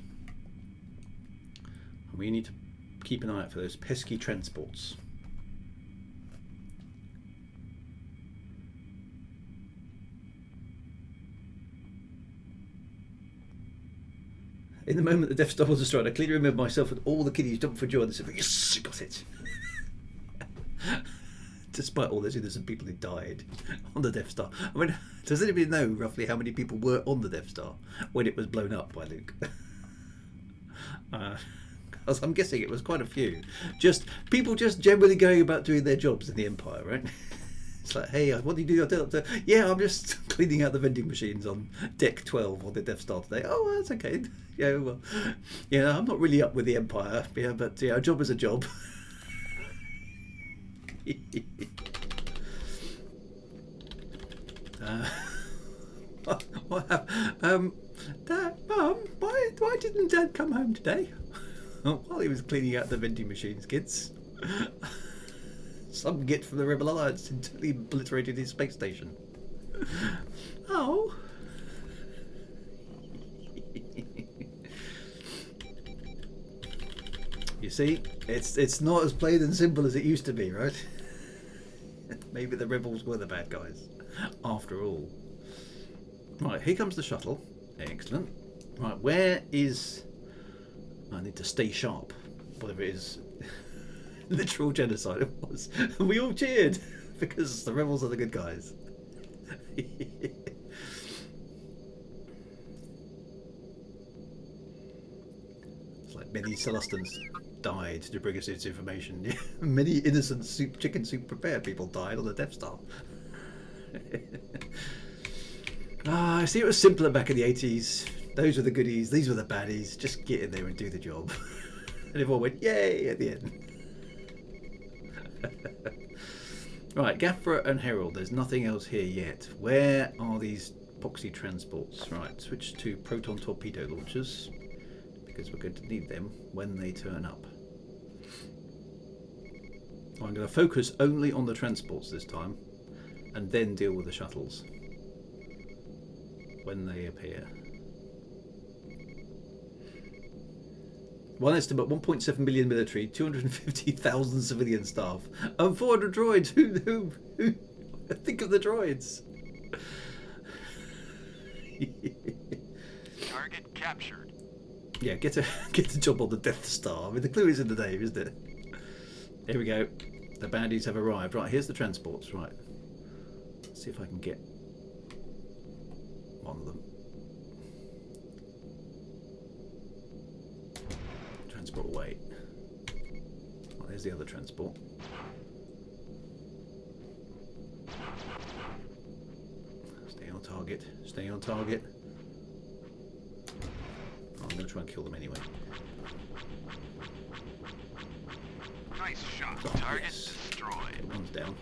and we need to keep an eye out for those pesky transports. In the moment the Death Star was destroyed, I clearly remember myself and all the kiddies jumped for joy and said, "Yes, got it!" Despite all those innocent people who died on the Death Star. I mean, does anybody know roughly how many people were on the Death Star when it was blown up by Luke? I'm guessing it was quite a few. Just people just generally going about doing their jobs in the Empire, right? It's like, hey, what do you do? Yeah, I'm just cleaning out the vending machines on deck 12 on the Death Star today. Oh, well, that's okay. Yeah, well, yeah, I'm not really up with the Empire. Yeah, but yeah, a job is a job. What happened? Dad, Mum, why didn't Dad come home today? While he was cleaning out the vending machines, kids. Some git from the Rebel Alliance entirely obliterated his space station. Oh. You see, it's not as plain and simple as it used to be, right? Maybe the rebels were the bad guys, after all. Right, here comes the shuttle. Excellent. Right, where is... I need to stay sharp. Whatever it is. Literal genocide it was. We all cheered because the rebels are the good guys. It's like many Celestins died to bring us this information. Many innocent chicken soup prepared people died on the Death Star. I see it was simpler back in the 80s. Those were the goodies, these were the baddies. Just get in there and do the job. And everyone went, yay, at the end. Right, Gaffer and Herald, there's nothing else here yet. Where are these epoxy transports? Right, switch to proton torpedo launchers, because we're going to need them when they turn up. I'm going to focus only on the transports this time, and then deal with the shuttles when they appear. One estimate: 1.7 million military, 250,000 civilian staff, and 400 droids. Who think of the droids? Target captured. Yeah, get a job on the Death Star. I mean, the clue is in the name, isn't it? Here we go. The baddies have arrived. Right, here's the transports. Right. Let's see if I can get one of them. Transport away. Well, there's the other transport. Stay on target. Stay on target. Oh, I'm going to try and kill them anyway. Nice shot. Oh, Target yes. destroyed. Okay, one's down.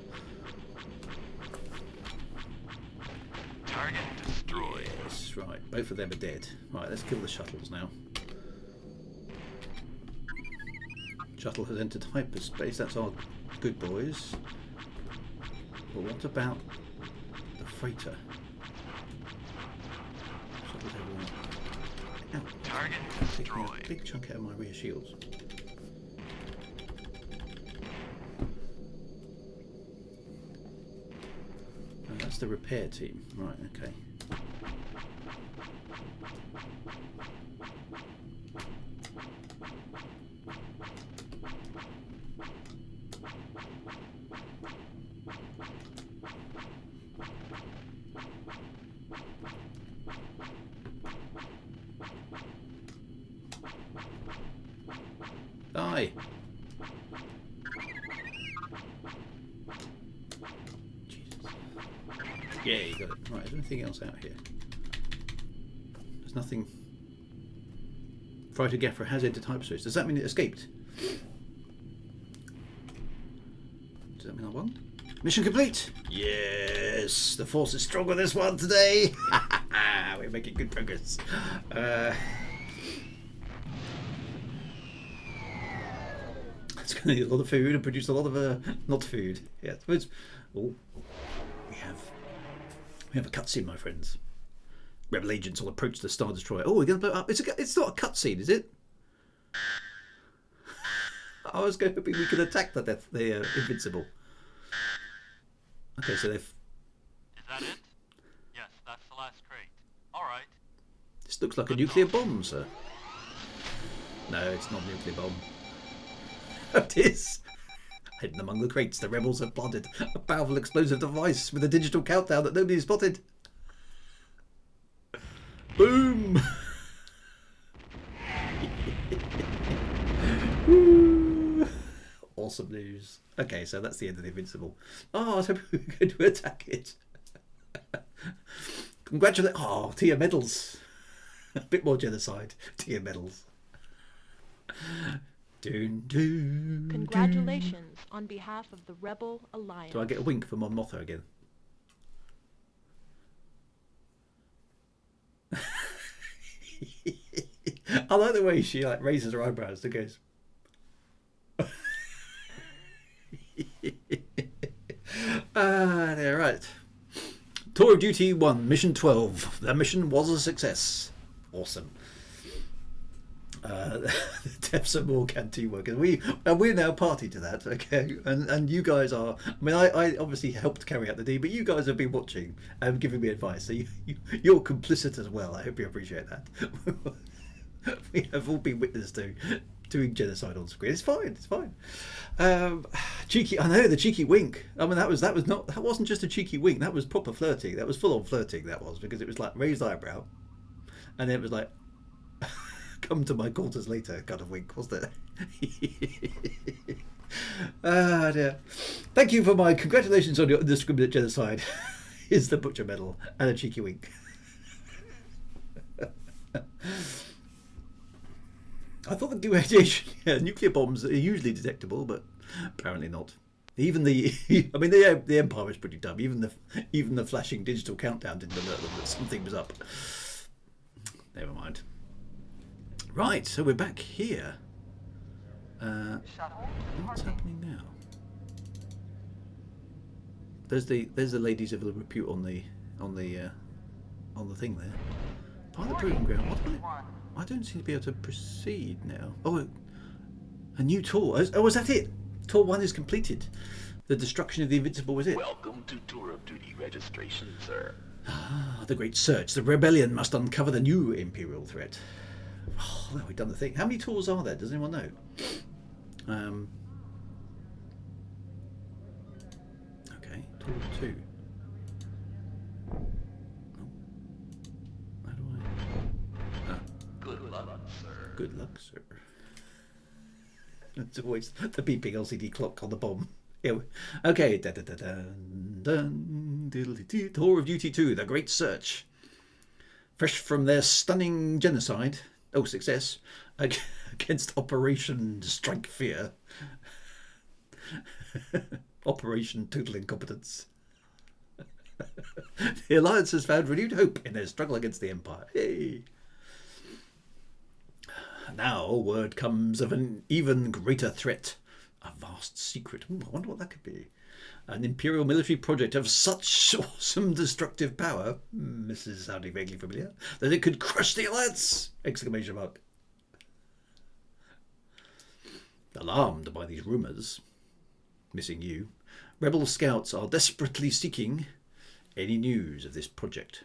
Target destroyed. Yes, right. Both of them are dead. Right, let's kill the shuttles now. Shuttle has entered hyperspace. That's our good boys. But what about the freighter? Shuttle's everyone. Ow. Target Taking a destroyed. big chunk out of my rear shields. And that's the repair team. Right, okay. Die! Jesus. Yeah, you got it. Right, is there anything else out here? There's nothing. Fighter Gaffer has entered hyperspace. Does that mean it escaped? Does that mean I won? Mission complete! Yes! The force is strong on this one today! We're making good progress. It's going to need a lot of food and produce a lot of not food. Yeah, I suppose. Oh, we have a cutscene, my friends. Rebel agents will approach the Star Destroyer. Oh, we're going to blow it up. It's not a cutscene, is it? I was hoping we could attack the Invincible. Okay, so they've. Is that it? Yes, that's the last crate. All right. This looks like a nuclear bomb, sir. No, it's not a nuclear bomb. It is. Hidden among the crates, the rebels have planted a powerful explosive device with a digital countdown that nobody has spotted. Boom! Awesome news. Okay, so that's the end of the Invincible. Oh, I was hoping we were going to attack it. Congratulations. Oh, Tia medals. A bit more genocide. Tia medals. Dun, dun, Congratulations on behalf of the Rebel Alliance. Do I get a wink from Mon Mothma again? I like the way she raises her eyebrows and goes. Yeah, right. Tour of Duty 1, Mission 12. The mission was a success. Awesome. have some more canteen workers. We're now party to that, okay? And you guys are. I mean, I obviously helped carry out the deed, but you guys have been watching and giving me advice, so you're complicit as well. I hope you appreciate that. We have all been witness to doing genocide on screen. It's fine. It's fine. Cheeky. I know the cheeky wink. I mean, that wasn't just a cheeky wink. That was proper flirting. That was full on flirting. That was, because it was like raised eyebrow, and then it was like, come to my quarters later kind of wink, wasn't it? Ah, dear. Thank you for my congratulations on your indiscriminate genocide. Here's the butcher medal and a cheeky wink. I thought the radiation, nuclear bombs are usually detectable, but apparently not. Even the Empire was pretty dumb. Even the flashing digital countdown didn't alert them that something was up. Never mind. Right, so we're back here. What's happening now? There's the ladies of repute on the thing there. Pilot proving ground. What? I don't seem to be able to proceed now. Oh, a new tour. Oh, was that it? Tour 1 is completed. The destruction of the Invincible was it. Welcome to Tour of Duty registration, sir. Ah, the great search. The rebellion must uncover the new Imperial threat. Oh, well, we've done the thing. How many tours are there? Does anyone know? Okay, tour 2. How do I... Good luck, sir. Good luck, sir. It's always the beeping LCD clock on the bomb. Yeah. Okay. Tour of Duty 2, The Great Search. Fresh from their stunning genocide. Oh, success. Against Operation Strike Fear. Operation Total Incompetence. The Alliance has found renewed hope in their struggle against the Empire. Hey. Now word comes of an even greater threat. A vast secret. Ooh, I wonder what that could be. An Imperial military project of such awesome destructive power, this is sounding vaguely familiar, that it could crush the Alliance! Exclamation mark. Alarmed by these rumours, missing you, rebel scouts are desperately seeking any news of this project.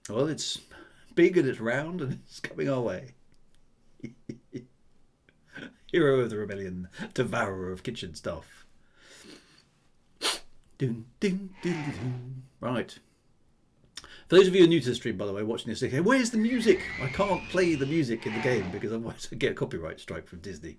Well, it's big and it's round and it's coming our way. Hero of the rebellion, devourer of kitchen stuff. Dun, dun, dun, dun, dun. Right. For those of you who are new to the stream, by the way, watching this, okay, where's the music? I can't play the music in the game because otherwise I get a copyright strike from Disney.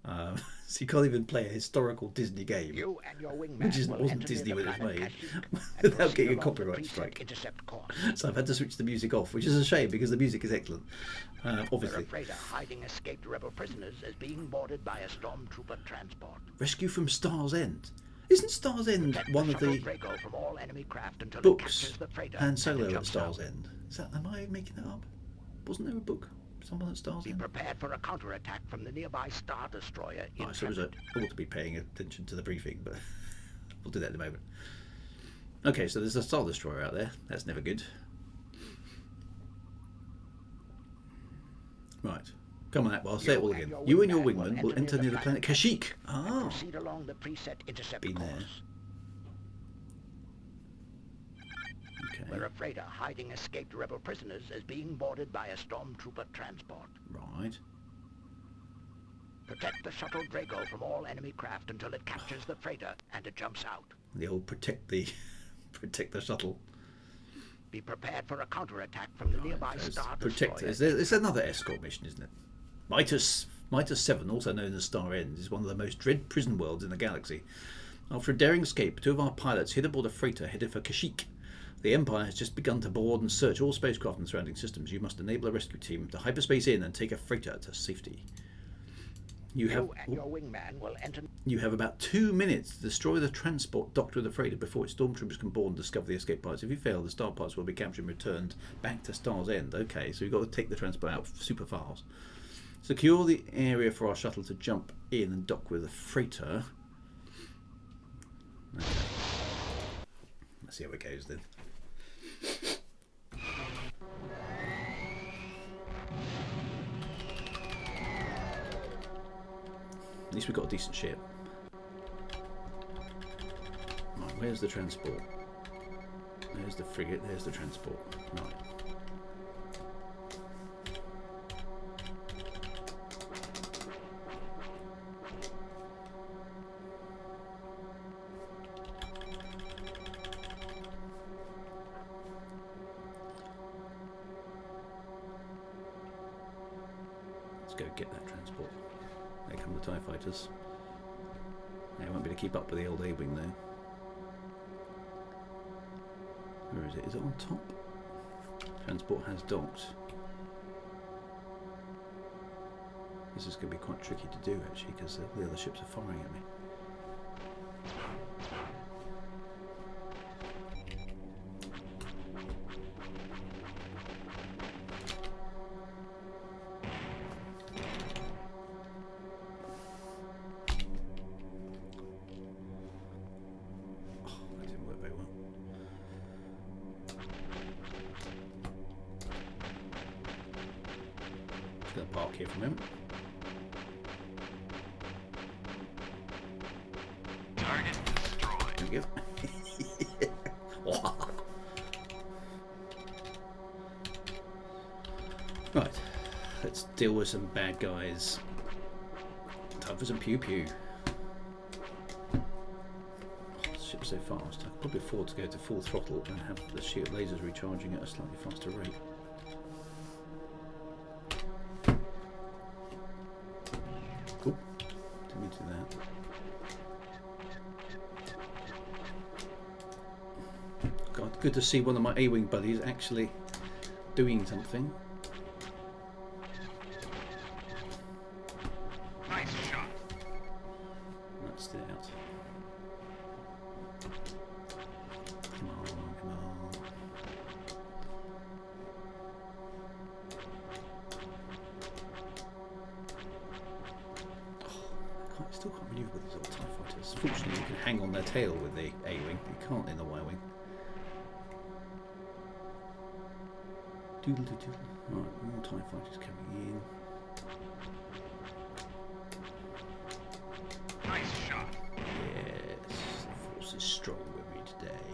So you can't even play a historical Disney game, You and your wingman which will wasn't enter Disney near when it was the made, planet Kashyyyk without and getting a proceed along the copyright preset strike. intercept course. So I've had to switch the music off, which is a shame because the music is excellent. We're Obviously. afraid of hiding escaped rebel prisoners is being boarded by a stormtrooper transport. Rescue from Star's End. Isn't Star's End Protect one of shuttle the Draco from all enemy craft until it books captures the freighter Han and Solo at jumps Star's out. End? Am I making that up? Wasn't there a book? Someone at Star's Be End? prepared for a counterattack from the nearby Star Destroyer I suppose I Intrepid. ought to be paying attention to the briefing, but we'll do that in a moment. Okay, so there's a Star Destroyer out there. That's never good. Right. Come on, I'll say it all again. You and your wingman will enter near the planet Kashyyyk. And Ah, proceed along the preset intercept Been there. course. okay. Where a freighter hiding escaped rebel prisoners is being boarded by a stormtrooper transport. Right. Protect the shuttle Draco from all enemy craft until it captures the freighter and it jumps out. The old protect the shuttle. Be prepared for a counterattack from the nearby There's Star protect. Destroyer. It's another escort mission, isn't it? Midas 7, also known as Star End, is one of the most dread prison worlds in the galaxy. After a daring escape, 2 of our pilots hid aboard a freighter headed for Kashyyyk. The Empire has just begun to board and search all spacecraft and surrounding systems. You must enable a rescue team to hyperspace in and take a freighter to safety. You You and your wingman will enter. have about 2 minutes to destroy the transport docked with the freighter before its stormtroopers can board and discover the escape pilots. If you fail, the star pilots will be captured and returned back to Star's End. Okay, so you've got to take the transport out super fast. Secure the area for our shuttle to jump in and dock with the freighter. Okay. Let's see how it goes then. At least we've got a decent ship. Right, where's the transport? There's the frigate, there's the transport. Right. Let's go get that transport. There come the TIE fighters. They won't be able to keep up with the old A-wing though. Where is it? Is it on top? Transport has docked. This is going to be quite tricky to do actually because the other ships are firing at me. Going to park here for a moment. Target destroyed. There we go. Right, let's deal with some bad guys. Time for some pew pew. Oh, this ship's so fast. I could probably afford to go to full throttle and have the shield lasers recharging at a slightly faster rate. Cool. Didn't mean to do that. God, good to see one of my A-wing buddies actually doing something. Nice shot. Let's get it out. Come on, come on. Still can't maneuver with these old TIE fighters. Fortunately, you can hang on their tail with the A-wing. You can't in the Y-wing. Doodle doodle. Right, more TIE fighters coming in. Nice shot. Yes, the force is strong with me today.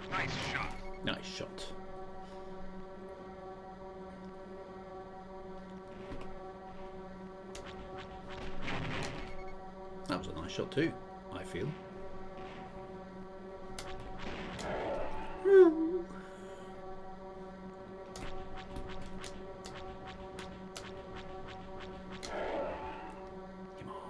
Nice shot. Nice shot. That was a nice shot too, I feel. Come on.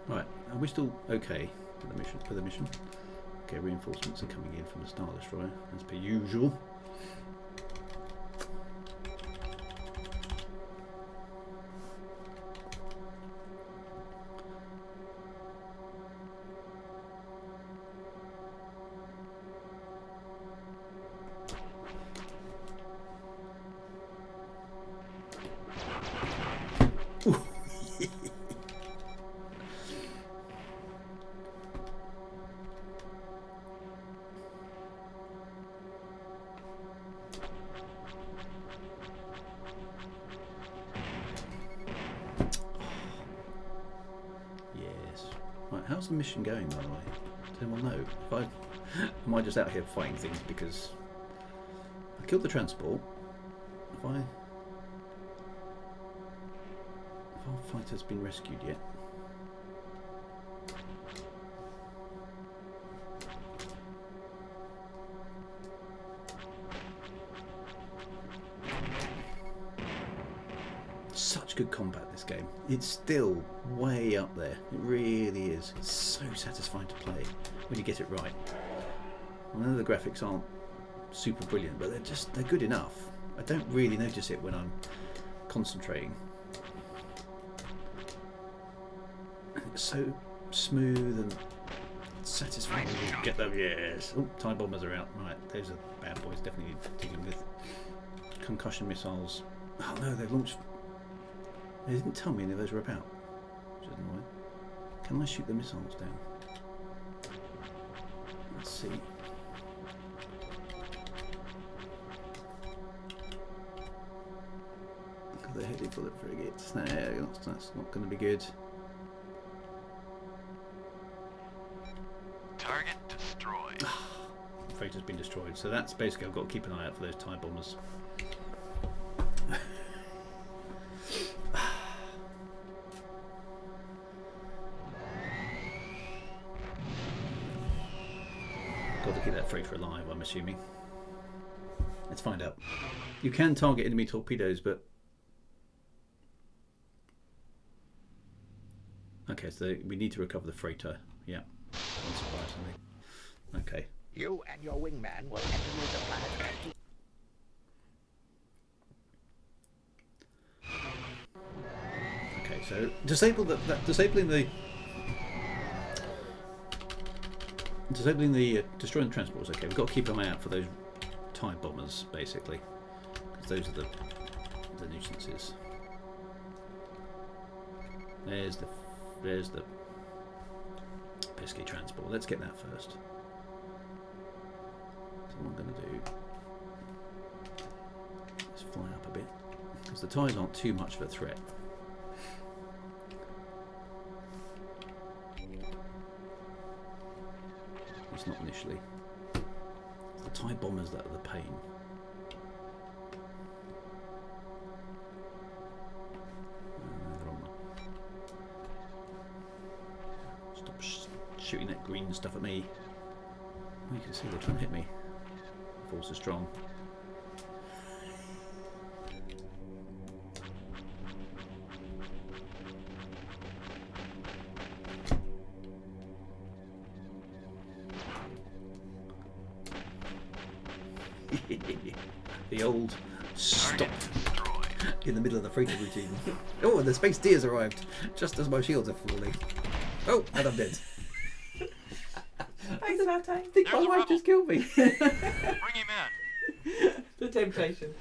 Right, are we still okay for the mission? Okay, reinforcements are coming in from the Star Destroyer, as per usual. How's the mission going, by the way? Does anyone know? Am I just out here fighting things because I killed the transport? Have our fighter's been rescued yet? Such good combat this game. It's still way up there. It really is. It's so satisfying to play when you get it right. I know the graphics aren't super brilliant, but they're good enough. I don't really notice it when I'm concentrating. It's so smooth and satisfying. Get them, yes. Oh, TIE bombers are out. Right, those are bad boys. Definitely dealing with concussion missiles. Oh no, they've launched. They didn't tell me any of those were about, which is annoying. Can I shoot the missiles down? Let's see. They're heading for the frigates. No, that's not going to be good. Target destroyed. The freighter's been destroyed, so that's basically I've got to keep an eye out for those TIE bombers. Got to keep that freighter alive, I'm assuming. Let's find out. You can target enemy torpedoes, but okay, so we need to recover the freighter. Yeah, unsurprisingly. Okay. You and your wingman will enter the planet empty. Okay, so disabling the destroying the transports. Okay, we've got to keep an eye out for those TIE bombers, basically, because those are the nuisances. There's the pesky transport. Let's get that first. So what I'm going to do is fly up a bit, because the TIEs aren't too much of a threat. It's not initially. It's the TIE bombers that are the pain. They're on the... Stop shooting that green stuff at me. Oh, you can see they're trying to hit me. The force is strong. The old stop in the middle of the freighter routine. Oh, and the space deers arrived just as my shields are falling. Oh, and I'm dead. Thanks about time. I think my There's a wife rebel. just killed me. Bring him in. The temptation.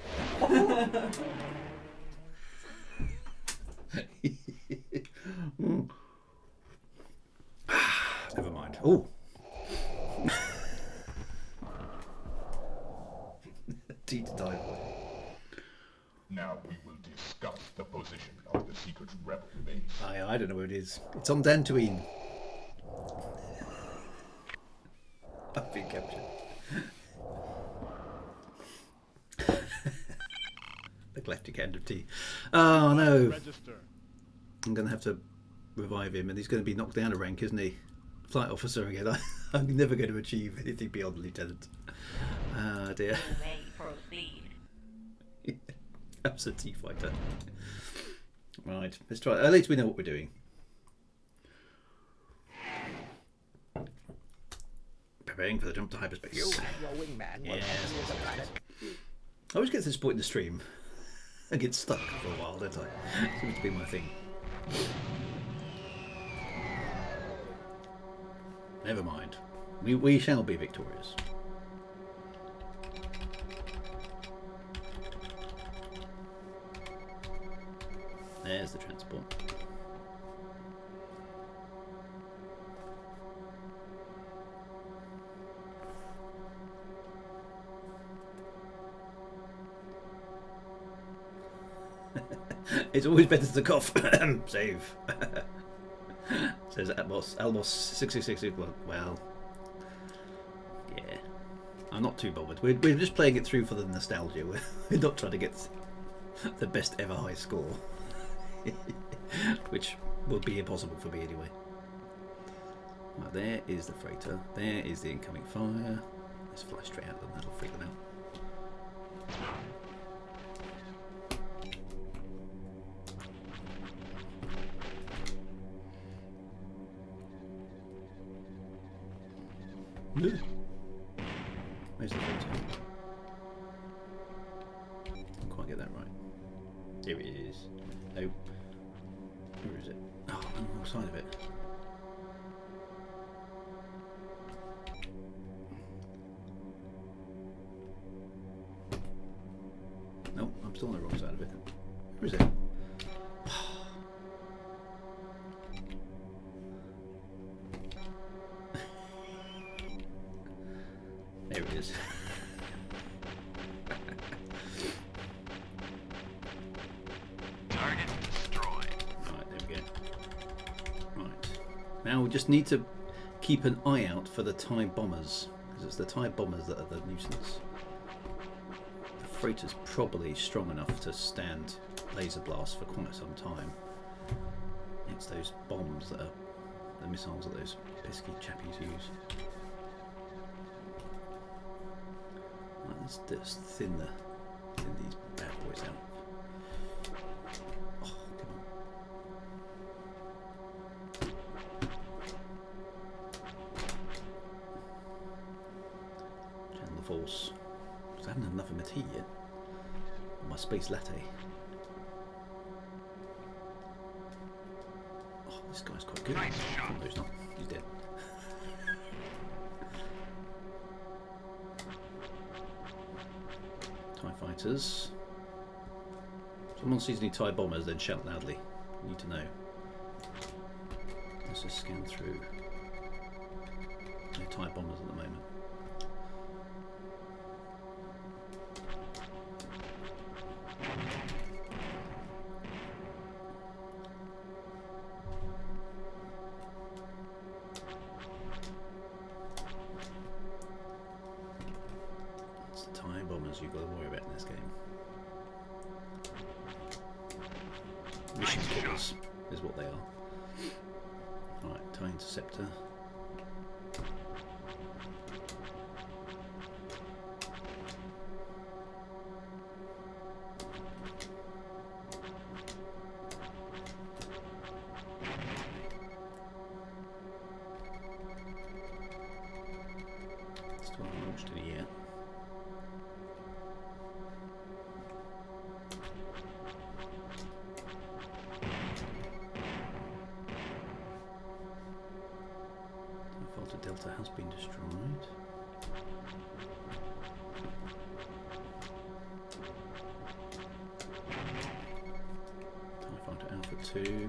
Mm. Never mind. Oh. Tea to die for. Now we will discuss the position of the secret rebel base. I don't know where it is. It's on Dantooine. I've been captured. The galactic end of tea. Oh no. I'm going to have to revive him, and he's going to be knocked down a rank, isn't he? Flight officer again. I'm never going to achieve anything beyond lieutenant. Ah dear. You may proceed. Absentee fighter. Right, let's try. At least we know what we're doing. Preparing for the jump to hyperspace. You and your wingman will Yes. enter the planet. I always get to this point in the stream and get stuck for a while, don't I? Seems to be my thing. Never mind. We shall be victorious. There's the transport. It's always better to cough. Save. Says Almos 666. Well, yeah. I'm not too bothered. We're just playing it through for the nostalgia. We're not trying to get the best ever high score. Which will be impossible for me anyway. Right, there is the freighter. There is the incoming fire. Let's fly straight at them. That'll freak them out. Where's the freighter? Can't quite get that right. Here it is. Nope. Where is it? Oh, I'm on the wrong side of it. still on the wrong side of it. Where is it? There it is. Target destroyed. Right, there we go. Right. Now we just need to keep an eye out for the TIE bombers, because it's the TIE bombers that are the nuisance. The freighter's probably strong enough to stand laser blasts for quite some time. It's those bombs that are the missiles that those pesky chappies use. Right, let's just thin these bad boys out. Oh, come on. Channel the force. I haven't had enough of my tea yet. My space latte. Oh, this guy's quite good. Nice shot. Oh, no, he's not. He's dead. TIE fighters. If someone sees any TIE bombers, then shout loudly. You need to know. Let's just scan through. No TIE bombers at the moment. It's the TIE bombers you've got to worry about in this game. Mission killers is what they are. Right, TIE interceptor. Still haven't launched any yet. Filter Delta has been destroyed. TIE Fighter Alpha 2.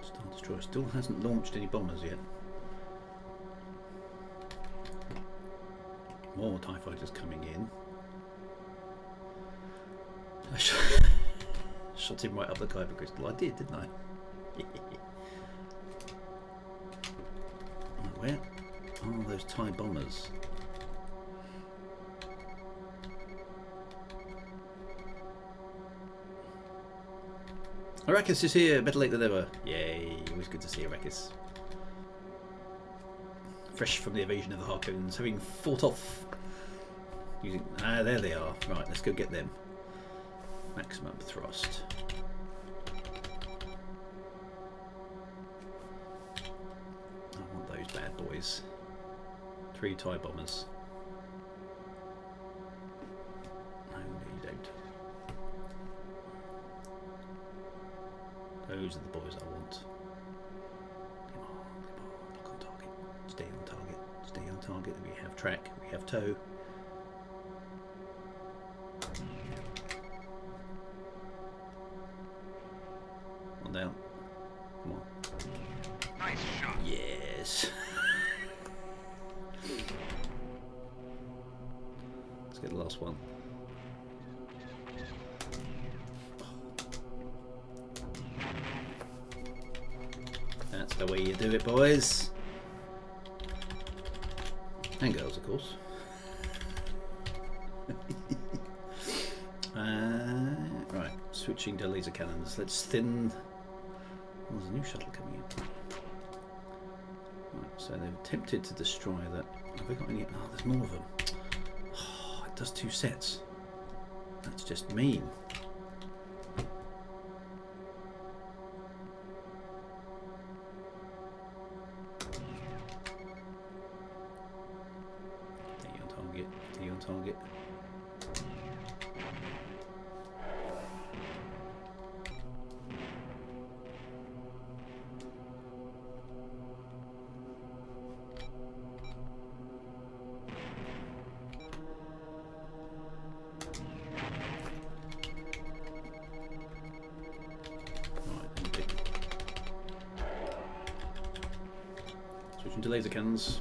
Star Destroyer still hasn't launched any bombers yet. More TIE Fighters coming in. I shot him right up the Kyber crystal. I did, didn't I? Where are those TIE bombers? Arrakis is here, better late than ever. Yay, always good to see Arrakis. Fresh from the evasion of the Harkoons, having fought off using... Ah, there they are. Right, let's go get them. Maximum thrust. I want those bad boys. 3 TIE bombers. No, you don't. Those are the boys I want. Come on, look on target. Stay on target. Stay on target. We have track. We have tow. One down. Come on. Nice shot. Yes. Let's get the last one. That's the way you do it, boys. And girls, of course. Right, switching to laser cannons. Let's thin. Oh, there's a new shuttle coming in. Right, so they've attempted to destroy that. Have they got any? Oh, there's more of them. Oh, it does 2 sets. That's just mean. Stay on target. Stay on target. Switch into laser cannons.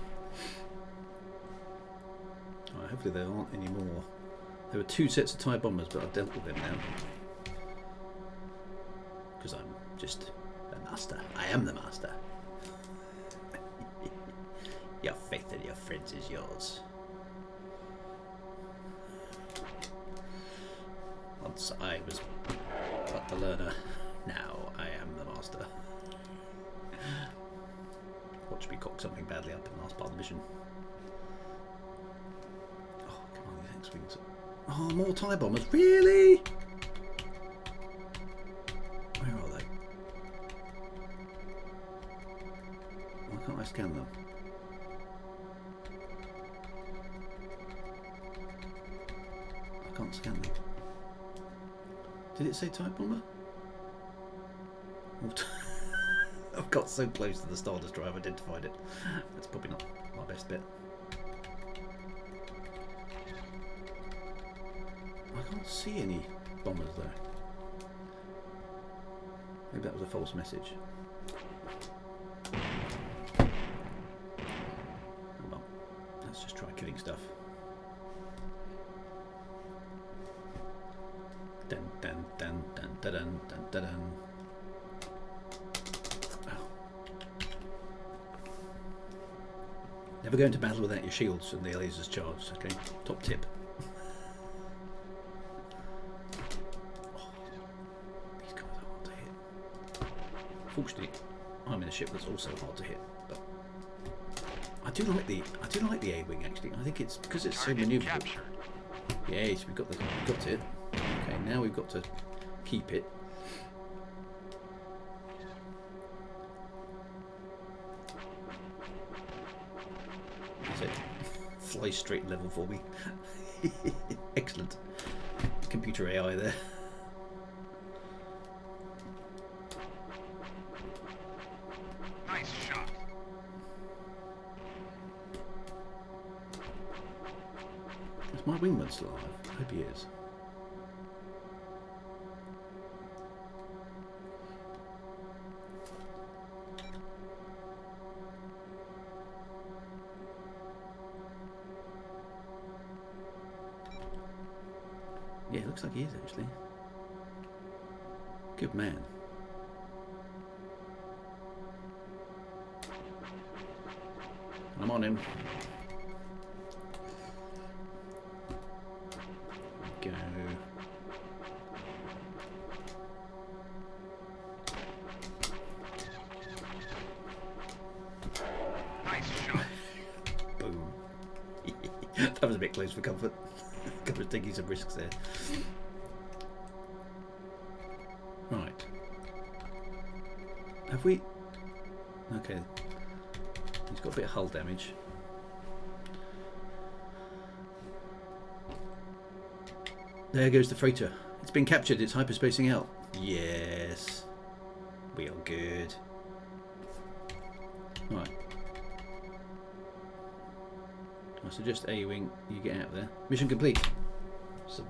Alright, hopefully there aren't any more. There were 2 sets of TIE bombers, but I've dealt with them now. Because I'm just the master. I am the master. Your faith in your friends is yours. Once I was but the learner, now I am the master. Watch me cock something badly up in the last part of the mission. Oh, come on, these X-Wings. Oh, more TIE bombers. Really? Where are they? Why can't I scan them? I can't scan them. Did it say type bomber? I've got so close to the Star Destroyer I've identified it. That's probably not my best bet. I can't see any bombers though. Maybe that was a false message. Oh well, let's just try killing stuff. Dun dun dun dun dun dun dun dun dun. Oh. Never go into battle without your shields and the lasers charged, okay? Top tip. Oh, these guys are hard to hit. Fortunately, I'm in a ship that's also hard to hit, but I do like the A-wing actually. I think it's because it's so maneuverable. Captured. Yes, we got it. Okay, now we've got to keep it. That's it. Fly straight level for me. Excellent. Computer AI there. Nice shot. Is my wingman still alive? I hope he is. Yeah, it looks like he is actually. Good man. I'm on him. Go. Nice shot. Boom. That was a bit close for comfort. I was taking some risks there. Right. Have we... Okay. He's got a bit of hull damage. There goes the freighter. It's been captured. It's hyperspacing out. Yes. We are good. Right. I suggest A-wing, you get out of there. Mission complete. So,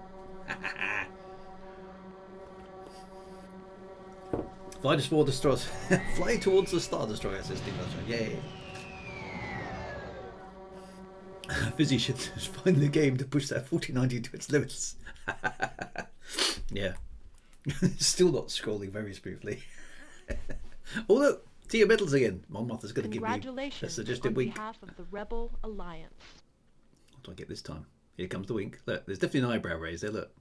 fly to Star Destroyer. Fly towards the Star Destroyer, says Steve Armstrong. Yay. Fizzy should find the game to push that 4090 to its limits. Yeah. Still not scrolling very smoothly. Oh look, Tia Metals again. Monmouth is going to give me a suggested wink. On behalf of the Rebel Alliance. What do I get this time? Here comes the wink. Look, there's definitely an eyebrow raise there, look.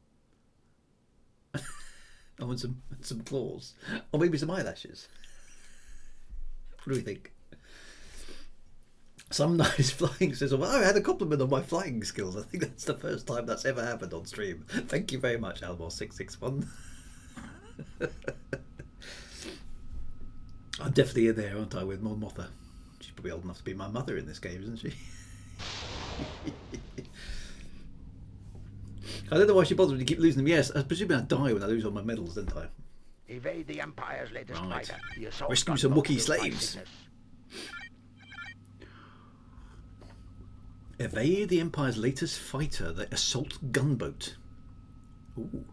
Oh, and some claws. Or maybe some eyelashes. What do we think? Some nice flying says, well, I had a compliment on my flying skills. I think that's the first time that's ever happened on stream. Thank you very much, Almor661. I'm definitely in there, aren't I, with Mon Mothma? She's probably old enough to be my mother in this game, isn't she? I don't know why she bothers me to keep losing them. Yes, I presume I die when I lose all my medals, don't I? Evade the Empire's latest Right. fighter. The assault Rescue some gunboat Wookiee will fly slaves. sickness. Evade the Empire's latest fighter, the assault gunboat. Ooh.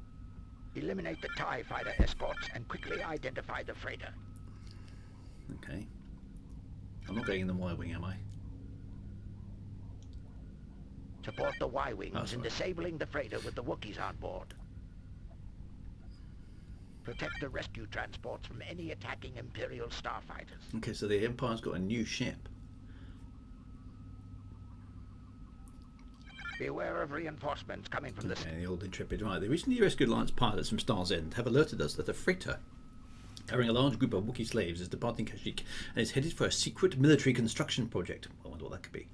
Eliminate the TIE fighter escorts and quickly identify the freighter. Okay. I'm not going in the Y-wing, am I? Support the Y-wings That's in right. disabling the freighter with the Wookiees on board. Protect the rescue transports from any attacking Imperial starfighters. Okay, so the Empire's got a new ship. Beware of reinforcements coming from the... Okay, the old Intrepid. Right, the recently rescued Alliance pilots from Star's End have alerted us that a freighter carrying a large group of Wookiee slaves is departing Kashyyyk and is headed for a secret military construction project. I wonder what that could be.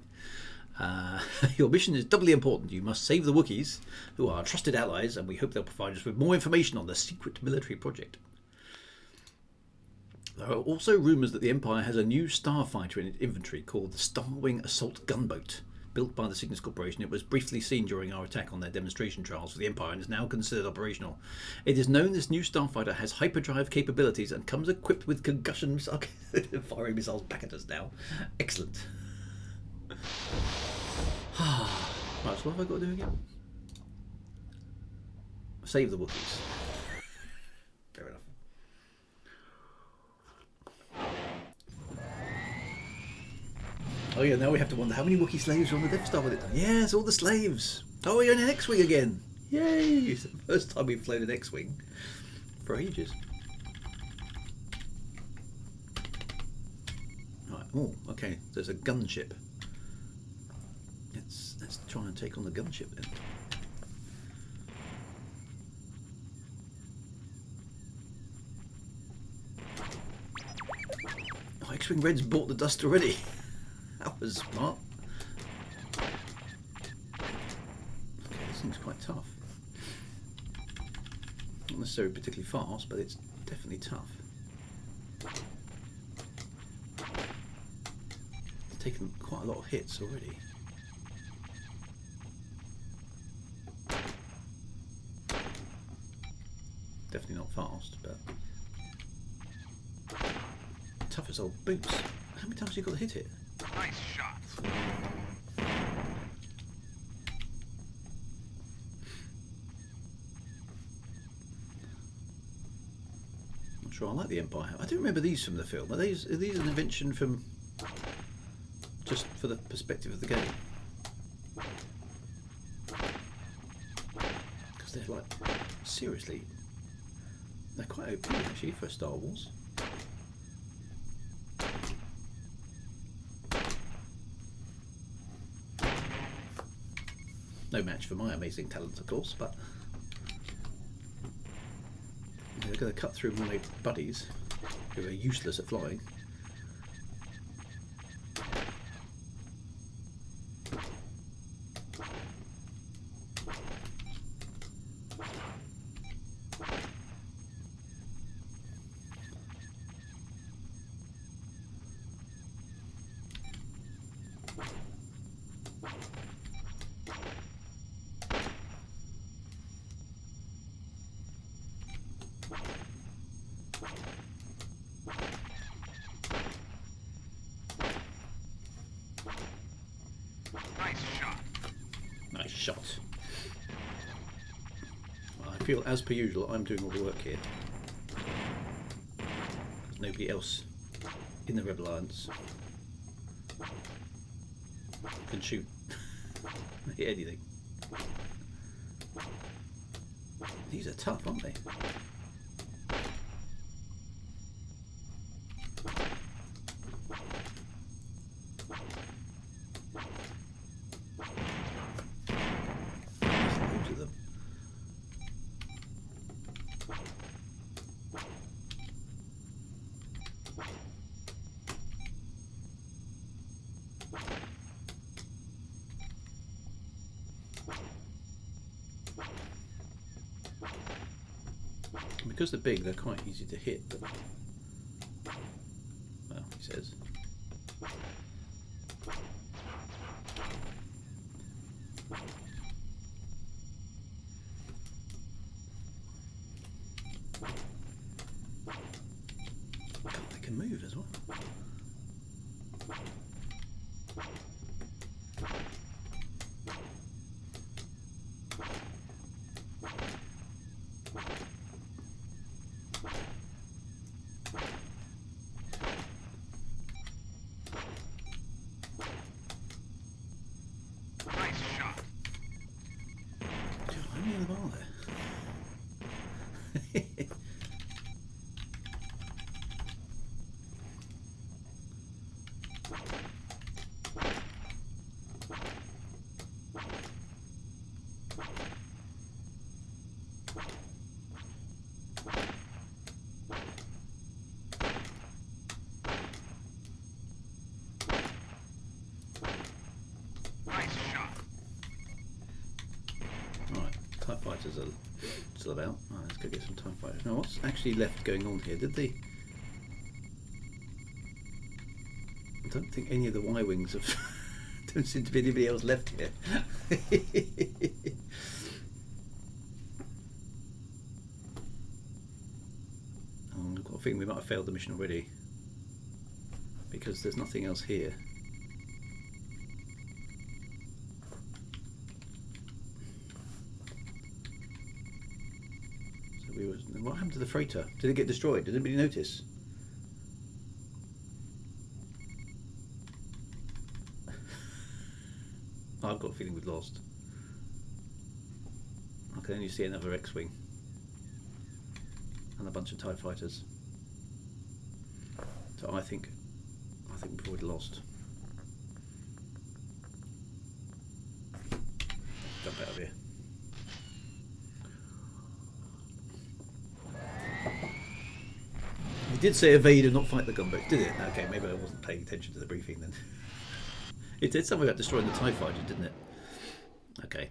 Your mission is doubly important. You must save the Wookiees, who are our trusted allies, and we hope they'll provide us with more information on the secret military project. There are also rumours that the Empire has a new starfighter in its inventory called the Starwing Assault Gunboat. Built by the Cygnus Corporation, it was briefly seen during our attack on their demonstration trials for the Empire and is now considered operational. It is known this new starfighter has hyperdrive capabilities and comes equipped with concussion missiles. Firing missiles back at us now. Excellent. Right, so what have I got to do again? Save the Wookiees. Fair enough. Oh yeah, now we have to wonder how many Wookiee slaves are on the Death Star with it. Yes, all the slaves. Oh, we're in an X-Wing again. Yay! It's the first time we've flown an X-Wing for ages. Right, oh, okay, there's a gunship. Let's try and take on the gunship then. Oh, X-Wing Red's bought the dust already. That was smart. Okay, this thing's quite tough. Not necessarily particularly fast, but it's definitely tough. It's taken quite a lot of hits already. Definitely not fast, but tough as old boots. How many times have you got to hit it? Nice shot. Not sure I like the Empire. I don't remember these from the film. Are these an invention from just for the perspective of the game? Because they're like, seriously, they're quite OP actually for Star Wars. No match for my amazing talents, of course, but they're going to cut through my buddies who are useless at flying. Nice shot. Nice shot. Well, I feel, as per usual, I'm doing all the work here. There's nobody else in the Rebel Alliance can shoot. Hit anything. These are tough, aren't they? There's loads of them. Because they're big, they're quite easy to hit, but well, he says. God, they can move as well. TIE fighters are still about. Right, let's go get some TIE fighters. Now, what's actually left going on here? Did they... I don't think any of the Y-wings have... don't seem to be anybody else left here. I've got a feeling we might have failed the mission already. Because there's nothing else here. So we was... What happened to the freighter? Did it get destroyed? Did anybody notice? I've got a feeling we've lost. I can only see another X-wing and a bunch of TIE fighters. So I think we've already lost. Jump out of here. It did say evade and not fight the gunboats, did it? Okay, maybe I wasn't paying attention to the briefing then. It did something about destroying the TIE fighter, didn't it? Okay.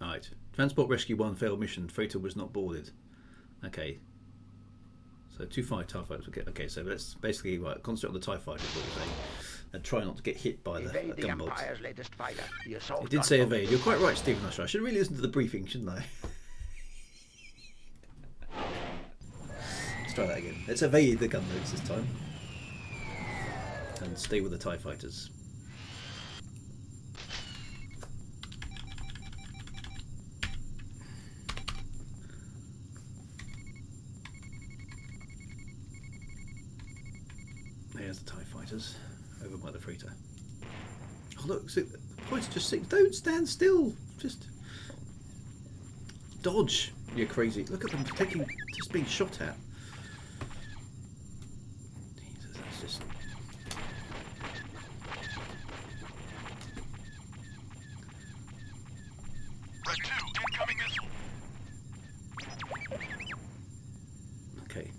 Alright. Transport Rescue 1 failed mission. Freighter was not boarded. Okay. So 2 TIE fighters. Okay, so let's basically concentrate on the TIE fighter, is what we're saying. And try not to get hit by the gunboats. Empire's latest fighter, the assault It did say gunboat. evade. You're quite right, Stephen Usher. I should really listen to the briefing, shouldn't I? Let's try that again. Let's evade the gunboats this time. And stay with the TIE fighters. There's the TIE fighters over by the freighter. Oh look, see, the points just saying, don't stand still, just dodge, you crazy. Look at them just being shot at. Jesus, that's just... Red 2, incoming missile. Okay.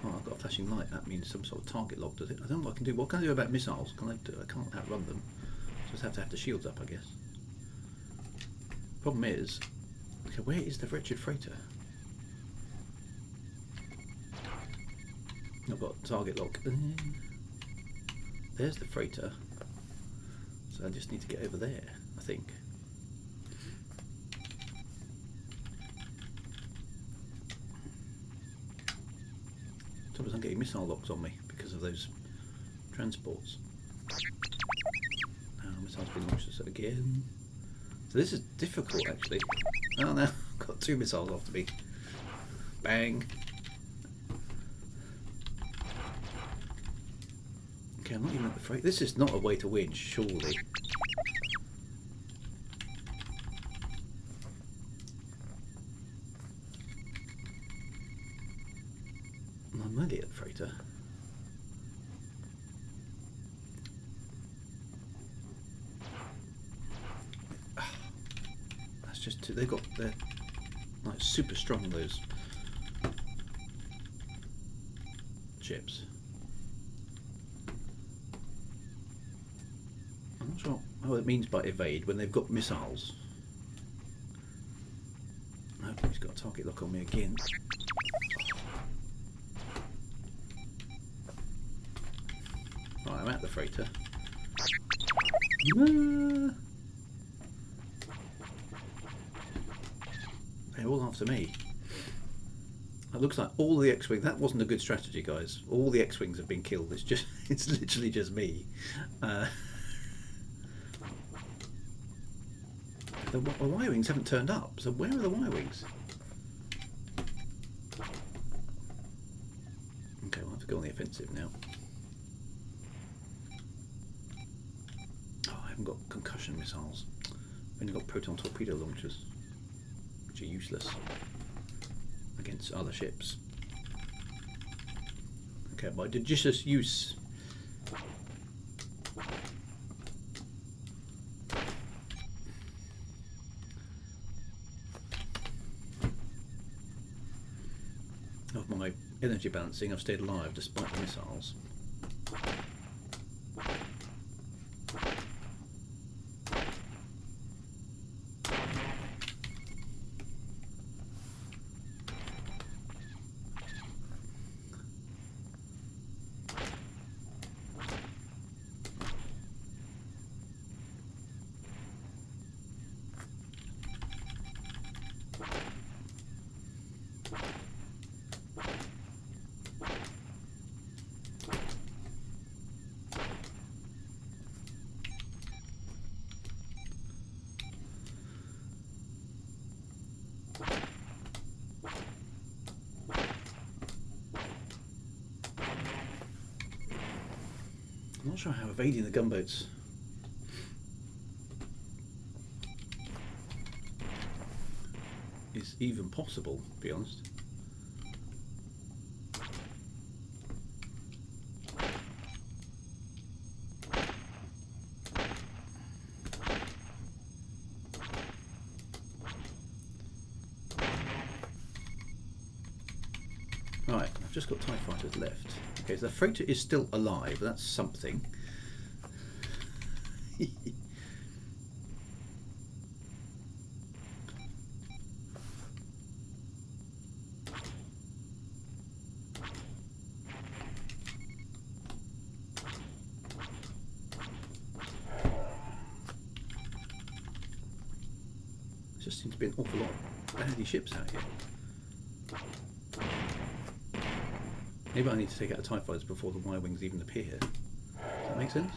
Oh, I've got a flashing light. That means some sort of target lock, does it? I don't know what I can do. What can I do about missiles? Can I do? I can't outrun them. Just have to have the shields up, I guess. Problem is, okay, where is the wretched freighter? I've got target lock. There's the freighter. So I just need to get over there, I think. Trouble is I'm getting missile locks on me because of those transports. Now missile's been launched again. So this is difficult actually. Oh no, I've got 2 missiles after me. Bang. Okay, I'm not even at the freight. This is not a way to win, surely. I'm nearly at the freighter. That's just too, they've got, they're like super strong, those ships. I'm not sure what it means by evade when they've got missiles. No, he's got a target lock on me again. Right, I'm at the freighter. They're all after me. It looks like all the X-Wings... That wasn't a good strategy, guys. All the X-Wings have been killed. It's just... It's literally just me. The Y-Wings haven't turned up. So where are the Y-Wings? Okay, we'll have to go on the offensive now. Oh, I haven't got concussion missiles. I've only got proton torpedo launchers, which are useless against other ships. Okay, by judicious use. Of my energy balancing, I've stayed alive despite the missiles. I'm not sure how evading the gunboats is even possible, to be honest. Right, I've just got TIE fighters left. Okay, so the freighter is still alive, that's something. There just seems to be an awful lot of baddie ships out here. Maybe I need to take out the TIE fighters before the Y-wings even appear. Does that make sense?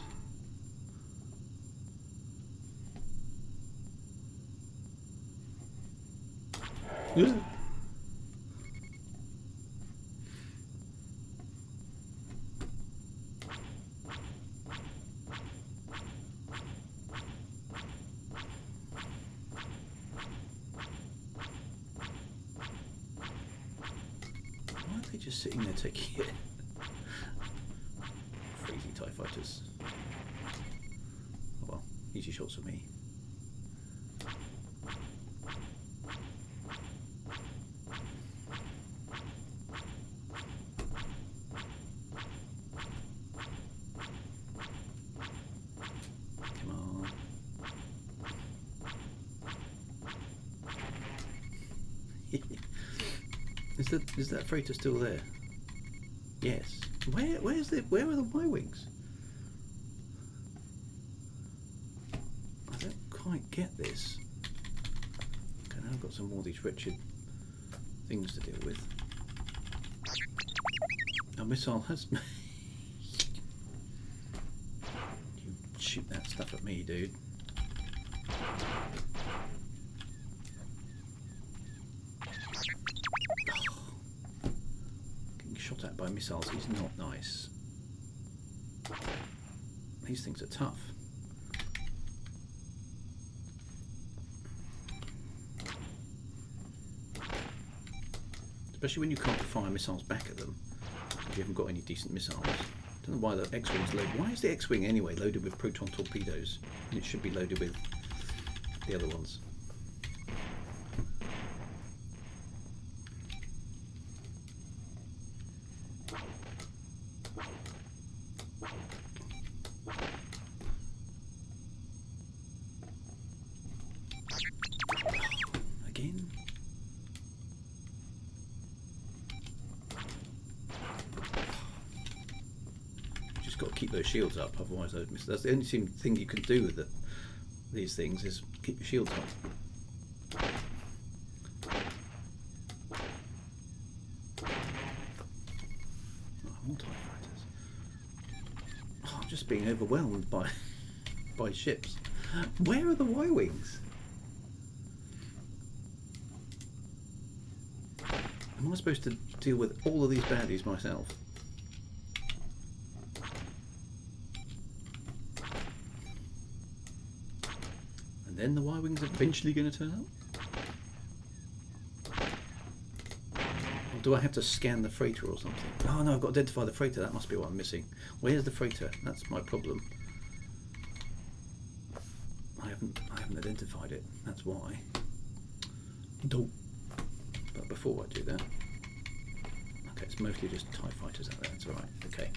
Yeah. Why are they just sitting there taking it? Crazy TIE fighters. Oh well, easy shots for me. Come on. Is that freighter still there? Yes. Where are the Y-wings? I don't quite get this. Okay, now I've got some more of these wretched things to deal with. Our missile has You shoot that stuff at me, dude. Getting shot at by missiles is not nice. These things are tough. Especially when you can't fire missiles back at them if you haven't got any decent missiles. I don't know why the X-Wing's loaded. Why is the X-Wing anyway loaded with proton torpedoes? And it should be loaded with the other ones. Again? Just got to keep those shields up, otherwise those miss. That's the only thing you can do with these things is keep your shields up. Oh, more TIE fighters. Oh, I'm just being overwhelmed by ships. Where are the Y-wings? Am I supposed to deal with all of these baddies myself? And then the Y-wings are eventually going to turn up? Or do I have to scan the freighter or something? Oh no, I've got to identify the freighter. That must be what I'm missing. Where's the freighter? That's my problem. I haven't identified it. That's why. Don't. But before I do that, okay, it's mostly just TIE fighters out there. That's all right. Okay.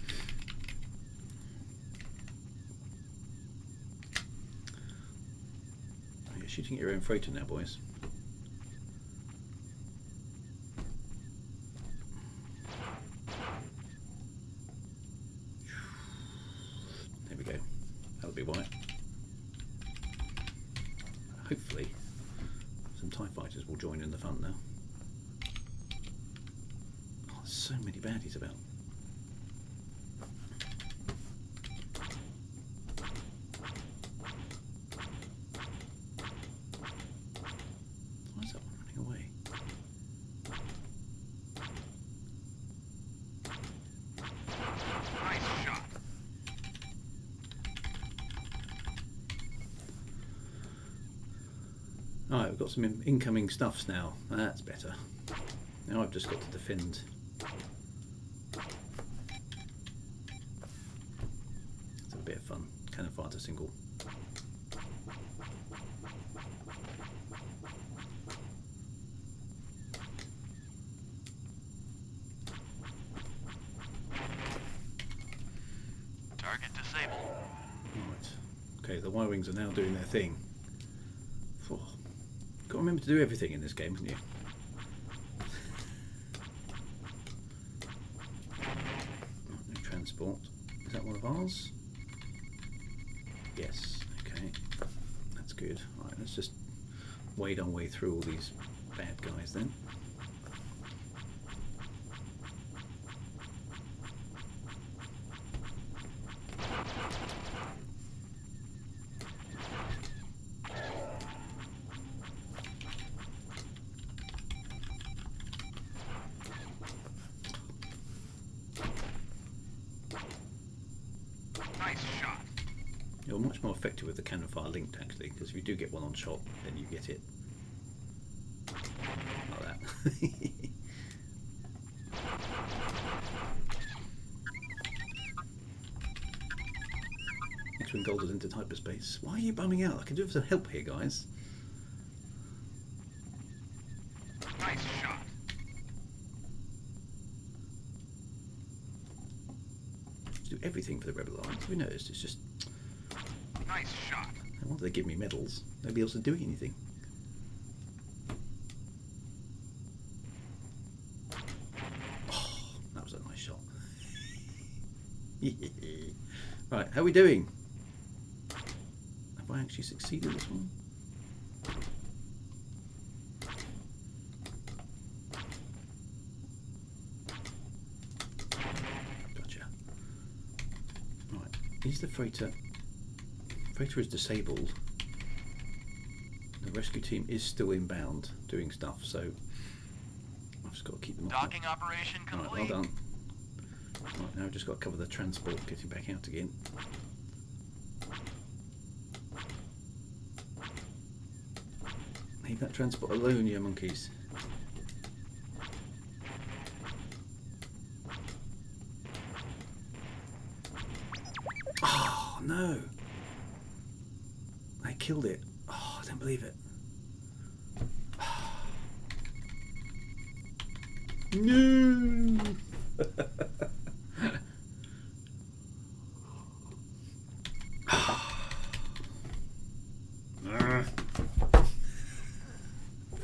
Oh, you're shooting at your own freighter now, boys. There we go. That'll be why. Hopefully, some TIE fighters will join in the fun now. Oh, there's so many baddies about. Why is that one running away? Nice shot. we've got some incoming stuffs now. That's better. Now I've just got to defend. It's a bit of fun. Cannon fire to single. Target disabled. Right. Okay, the Y-wings are now doing their thing. Oh, got to remember to do everything in this game, haven't you? Right, new transport. Is that one of ours? Yes. Okay. That's good. Right, let's just wade our way through all these bad guys then. Nice shot. You're much more effective with the cannon fire linked actually, because if you do get one on shot, then you get it. Like that. X-Wing Gold has entered hyperspace. Why are you bumming out? I can do with some help here, guys. Nice shot. Do everything for the Rebel Alliance. Have you noticed? It's just, Nice shot. why do they give me medals? Nobody else is doing anything. Oh, that was a nice shot. Right, how are we doing? Have I actually succeeded this one? Gotcha. Right, is the freighter... Freighter is disabled. The rescue team is still inbound doing stuff, so I've just got to keep them off. Docking operation Right, complete. well done. Right, now I've just got to cover the transport getting back out again. Leave that transport alone, you monkeys. Oh no! I killed it. Oh, I don't believe it. No!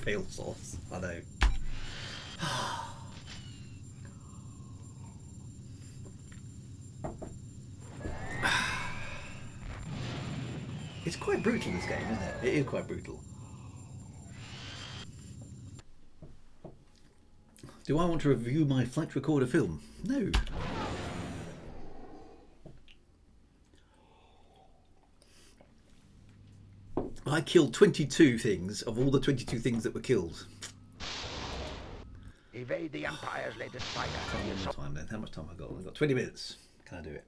Fail sauce, I know. It's quite brutal, this game, isn't it? It is quite brutal. Do I want to review my flight recorder film? No. I killed 22 things of all the 22 things that were killed. Evade the Empire's latest fighter. How much time then? How much time have I got? I've got 20 minutes. Can I do it?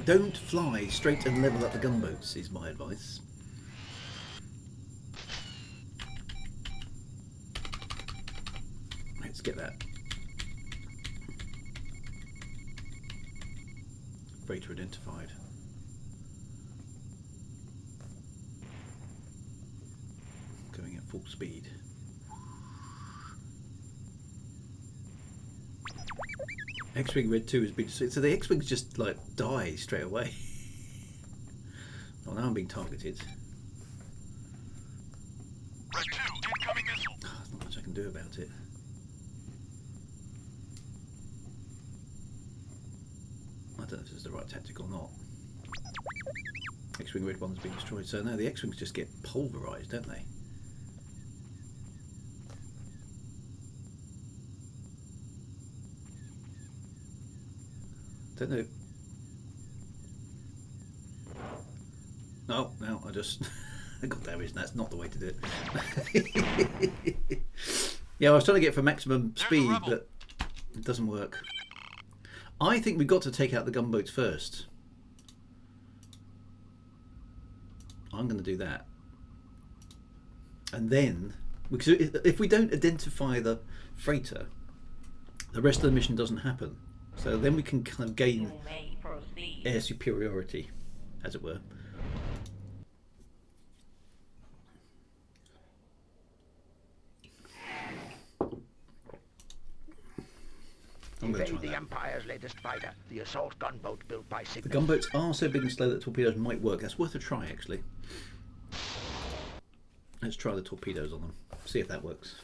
Don't fly straight and level up the gunboats is my advice. Let's get that. Freighter identified. Going at full speed. X-Wing Red 2 has been... So the X-Wings just, like, die straight away. Well, now I'm being targeted. Red 2, incoming missile. Oh, there's not much I can do about it. I don't know if this is the right tactic or not. X-Wing Red 1 has been destroyed. So now the X-Wings just get pulverised, don't they? Don't know. No, I just I got damaged. That's not the way to do it. Yeah, I was trying to get for maximum speed, but it doesn't work. I think we've got to take out the gunboats first. I'm going to do that. And then, because if we don't identify the freighter, the rest of the mission doesn't happen. So then we can kind of gain You may proceed. air superiority, as it were. I'm going to try Evade the that. Empire's latest fighter, the assault gunboat built by The Cygnus. gunboats are so big and slow that torpedoes might work. That's worth a try, actually. Let's try the torpedoes on them. See if that works.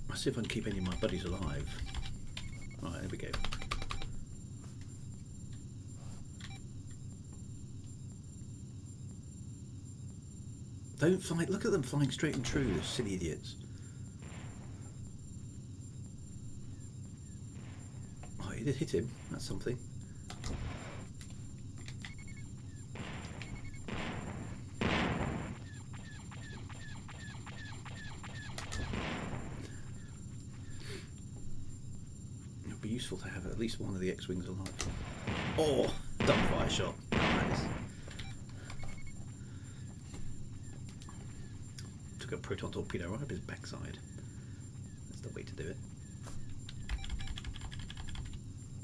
Let's see if I can keep any of my buddies alive. Right, there we go. Don't fly. Look at them flying straight and true, those silly idiots. Oh, he did hit him. That's something. It would be useful to have at least one of the X-Wings alive. Oh, dumbfire shot. Nice. Took a proton torpedo right up his backside. That's the way to do it.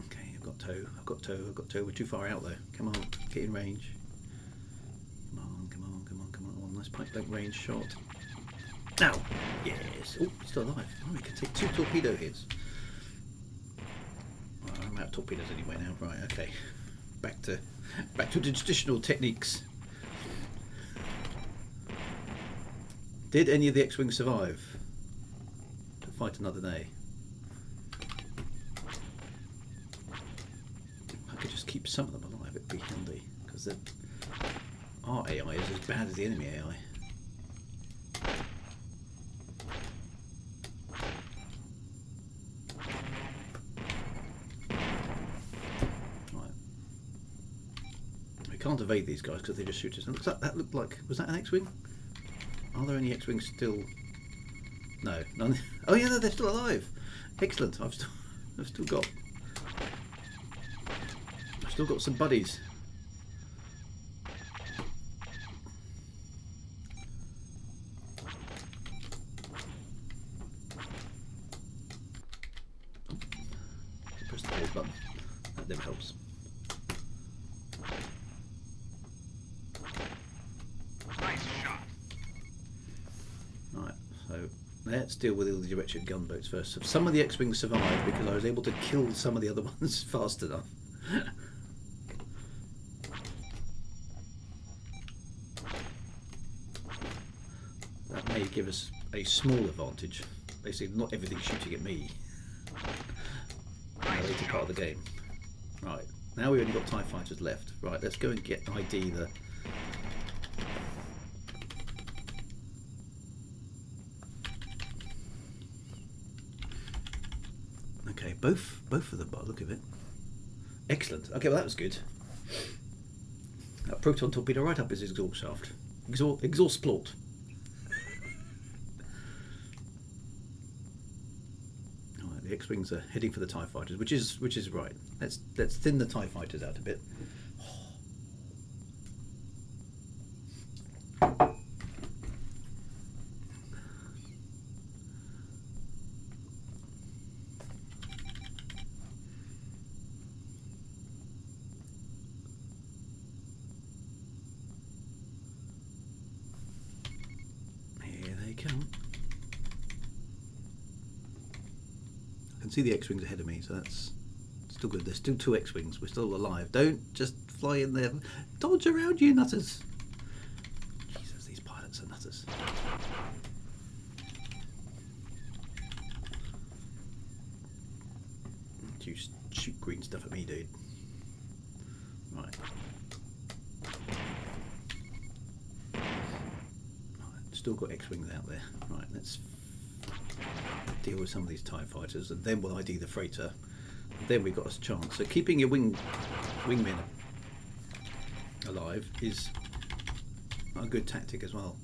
Okay, I've got tow. I've got tow. I've got tow. We're too far out though. Come on, get in range. Come on, come on, come on, come on. One nice point blank range shot. Now, yes. Oh, he's still alive. Oh, we can take 2 torpedo hits. Well, I'm out of torpedoes anyway now. Right, okay. Back to the traditional techniques. Did any of the X-Wings survive to fight another day? If I could just keep some of them alive, it'd be handy, because our AI is as bad as the enemy AI. Right. We can't evade these guys because they just shoot us. And that looked like, was that an X-Wing? Are there any X-Wings still? No, none. Oh yeah, no, they're still alive. Excellent. I've still got some buddies. Press the pause button. That never helps. Nice shot. Right, so let's deal with all the directed gunboats first. So some of the X-Wings survived because I was able to kill some of the other ones fast enough. That may give us a small advantage. Basically, not everything shooting at me in the later part of the game. Right, now we've only got TIE fighters left. Right, let's go and get ID the... Okay, both of them by the look of it. Excellent. Okay, well that was good. That proton torpedo right up his exhaust shaft. Exhaust plort. Alright, the X-Wings are heading for the TIE fighters, which is right. Let's thin the TIE fighters out a bit. Come. I can see the X-Wings ahead of me, so that's still good. There's still 2 X-Wings. We're still alive. Don't just fly in there. Dodge around, you nutters. Jesus, these pilots are nutters. You shoot green stuff at me, dude. Right. Still got X-Wings out there. Right, let's deal with some of these TIE fighters and then we'll ID the freighter. And then we've got a chance. So keeping your wingmen alive is a good tactic as well.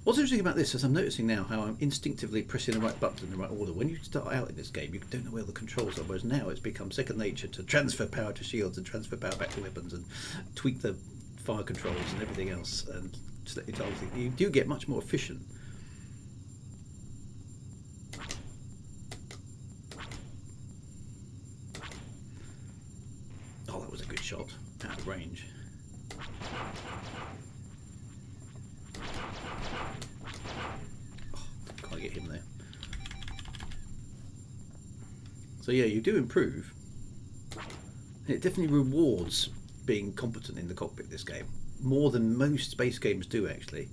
What's interesting about this is I'm noticing now how I'm instinctively pressing the right buttons in the right order. When you start out in this game, you don't know where the controls are, whereas now it's become second nature to transfer power to shields and transfer power back to weapons and tweak the fire controls and everything else. And you do get much more efficient. Oh, that was a good shot out of range. Can't get him there. So yeah, you do improve. It definitely rewards being competent in the cockpit this game, more than most space games do actually.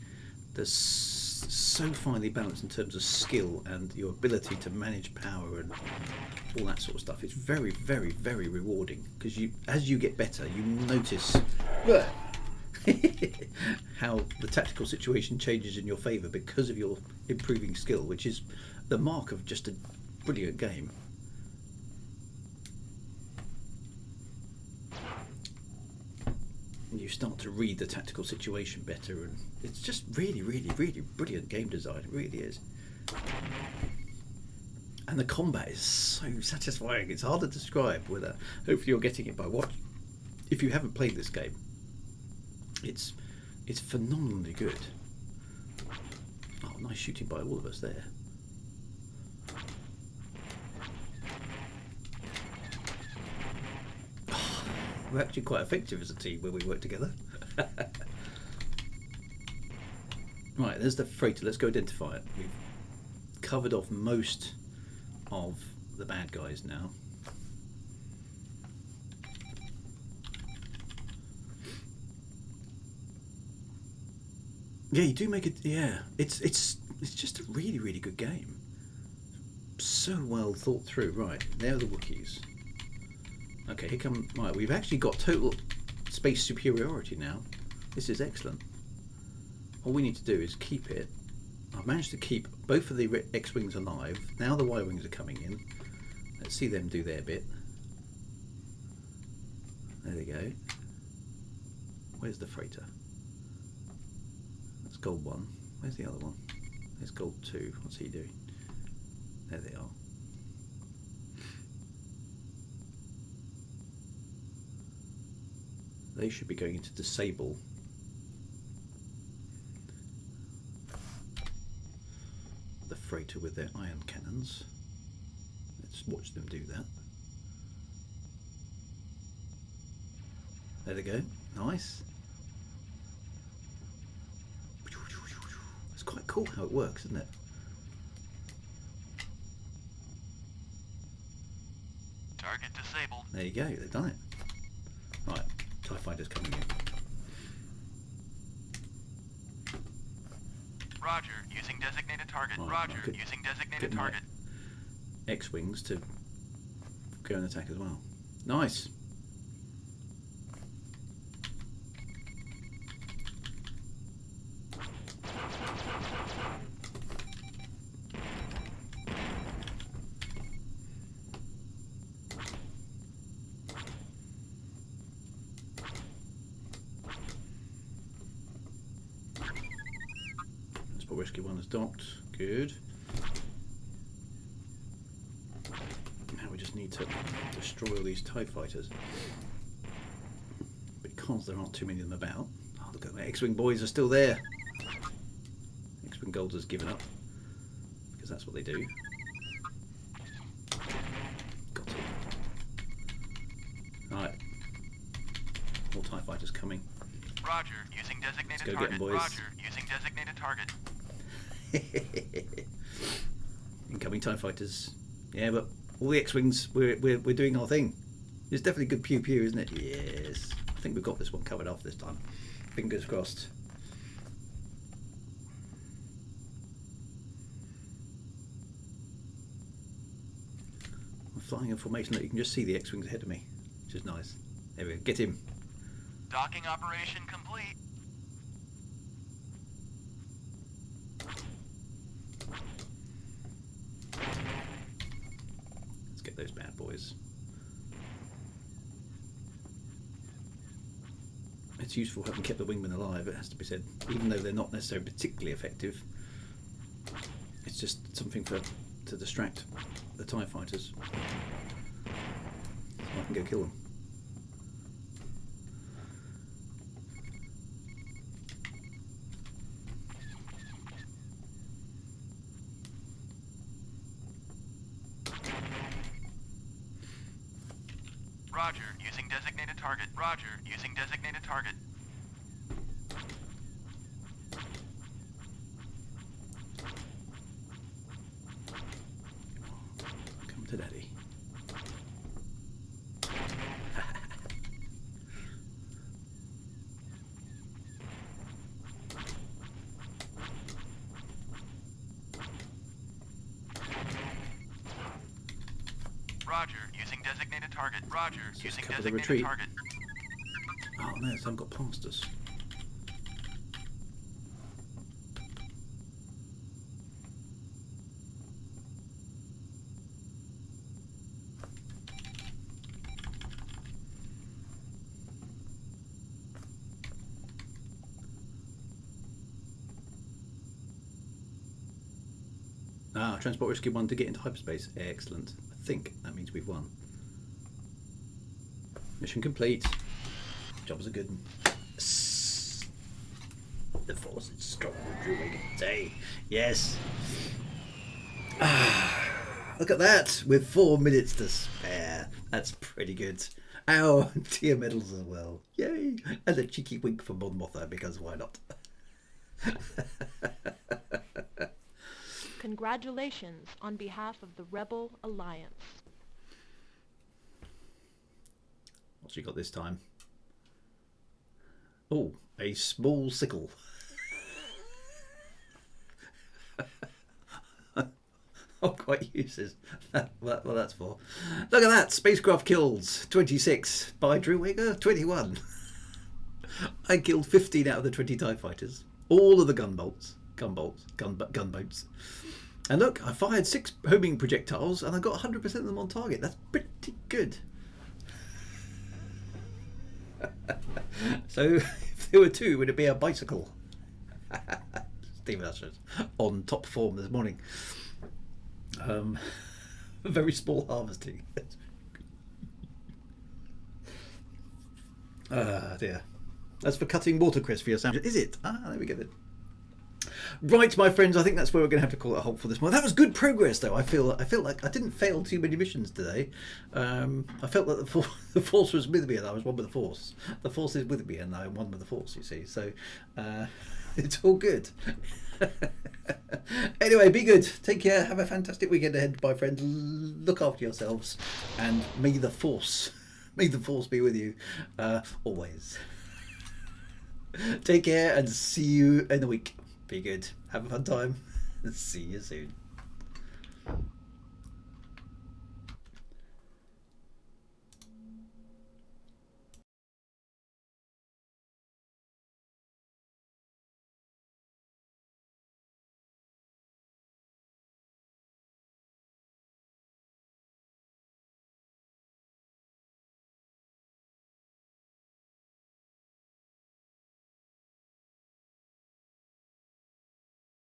They're so finely balanced in terms of skill and your ability to manage power and all that sort of stuff. It's very, very, very rewarding because as you get better, you notice how the tactical situation changes in your favour because of your improving skill, which is the mark of just a brilliant game. You start to read the tactical situation better, and it's just really, really, really brilliant game design. It really is. And the combat is so satisfying. It's hard to describe whether hopefully you're getting it by watch. If you haven't played this game, it's phenomenally good. Oh, nice shooting by all of us there. We're actually quite effective as a team when we work together. Right, there's the freighter. Let's go identify it. We've covered off most of the bad guys now. Yeah, you do make it. Yeah, it's just a really, really good game. So well thought through. Right, there are the Wookiees. Okay, here come. Right, we've actually got total space superiority now. This is excellent. All we need to do is keep it. I've managed to keep both of the X-wings alive. Now the Y-wings are coming in. Let's see them do their bit. There they go. Where's the freighter? That's gold 1. Where's the other one? There's gold 2. What's he doing? There they are. They should be going into disable the freighter with their ion cannons. Let's watch them do that. There they go. Nice. It's quite cool how it works, isn't it? Target disabled. There you go. They've done it. Right. TIE fighters coming in. Roger. Using designated target. Right, Roger. okay. Using designated Get my target. X-wings to go and attack as well. Nice. Rescue 1 is docked. Good. Now we just need to destroy all these TIE fighters. Because there aren't too many of them about. Oh, look at the X-Wing boys are still there. X-Wing Gold has given up. Because that's what they do. Got it. Alright. More TIE fighters coming. Roger. Using designated Let's go target. get 'em, boys. Roger. Using designated target. Incoming TIE fighters. Yeah, but all the X-Wings, we're doing our thing. It's definitely good pew pew, isn't it? Yes. I think we've got this one covered off this time. Fingers crossed. I'm flying in formation that you can just see the X-Wings ahead of me, which is nice. There we go. Get him. Docking operation complete. Let's get those bad boys. it's useful having kept the wingmen alive, it has to be said. Even though they're not necessarily particularly effective, it's just something to distract the TIE fighters. So I can go kill them. Roger, using designated target. Roger, using designated target. Come to daddy. Roger, using designated target. Roger, Just using cover the designated retreat. target. Oh no, some got past us. Ah, transport rescue 1 to get into hyperspace. Excellent. I think that means we've won. Mission complete. Jobs are good. Yes. The force is strong, Druid. Say yes. Ah, look at that. With 4 minutes to spare. That's pretty good. Our tier medals as well. Yay! And a cheeky wink for Mon Mothma, because why not? Congratulations on behalf of the Rebel Alliance. What's she got this time? Oh, a small sickle. Oh, quite uses. Well, that's for. Look at that! Spacecraft kills 26 by Drewigger 21. I killed 15 out of the 20 TIE fighters. All of the gunboats. And look, I fired 6 homing projectiles and I got 100% of them on target. That's pretty good. So if there were 2, would it be a bicycle? Steve Asher's on top form this morning. Very small harvesting. Ah dear. That's for cutting watercress for your sandwich. Is it? Ah, there we go then. Right, my friends, I think that's where we're going to have to call it a halt for this morning. That was good progress, though. I feel like I didn't fail too many missions today. I felt that the Force was with me, and I was one with the Force. The Force is with me, and I'm one with the Force. You see, so it's all good. Anyway, be good. Take care. Have a fantastic weekend ahead, my friends. Look after yourselves, and may the Force be with you always. Take care, and see you in a week. Be good. Have a fun time. See you soon.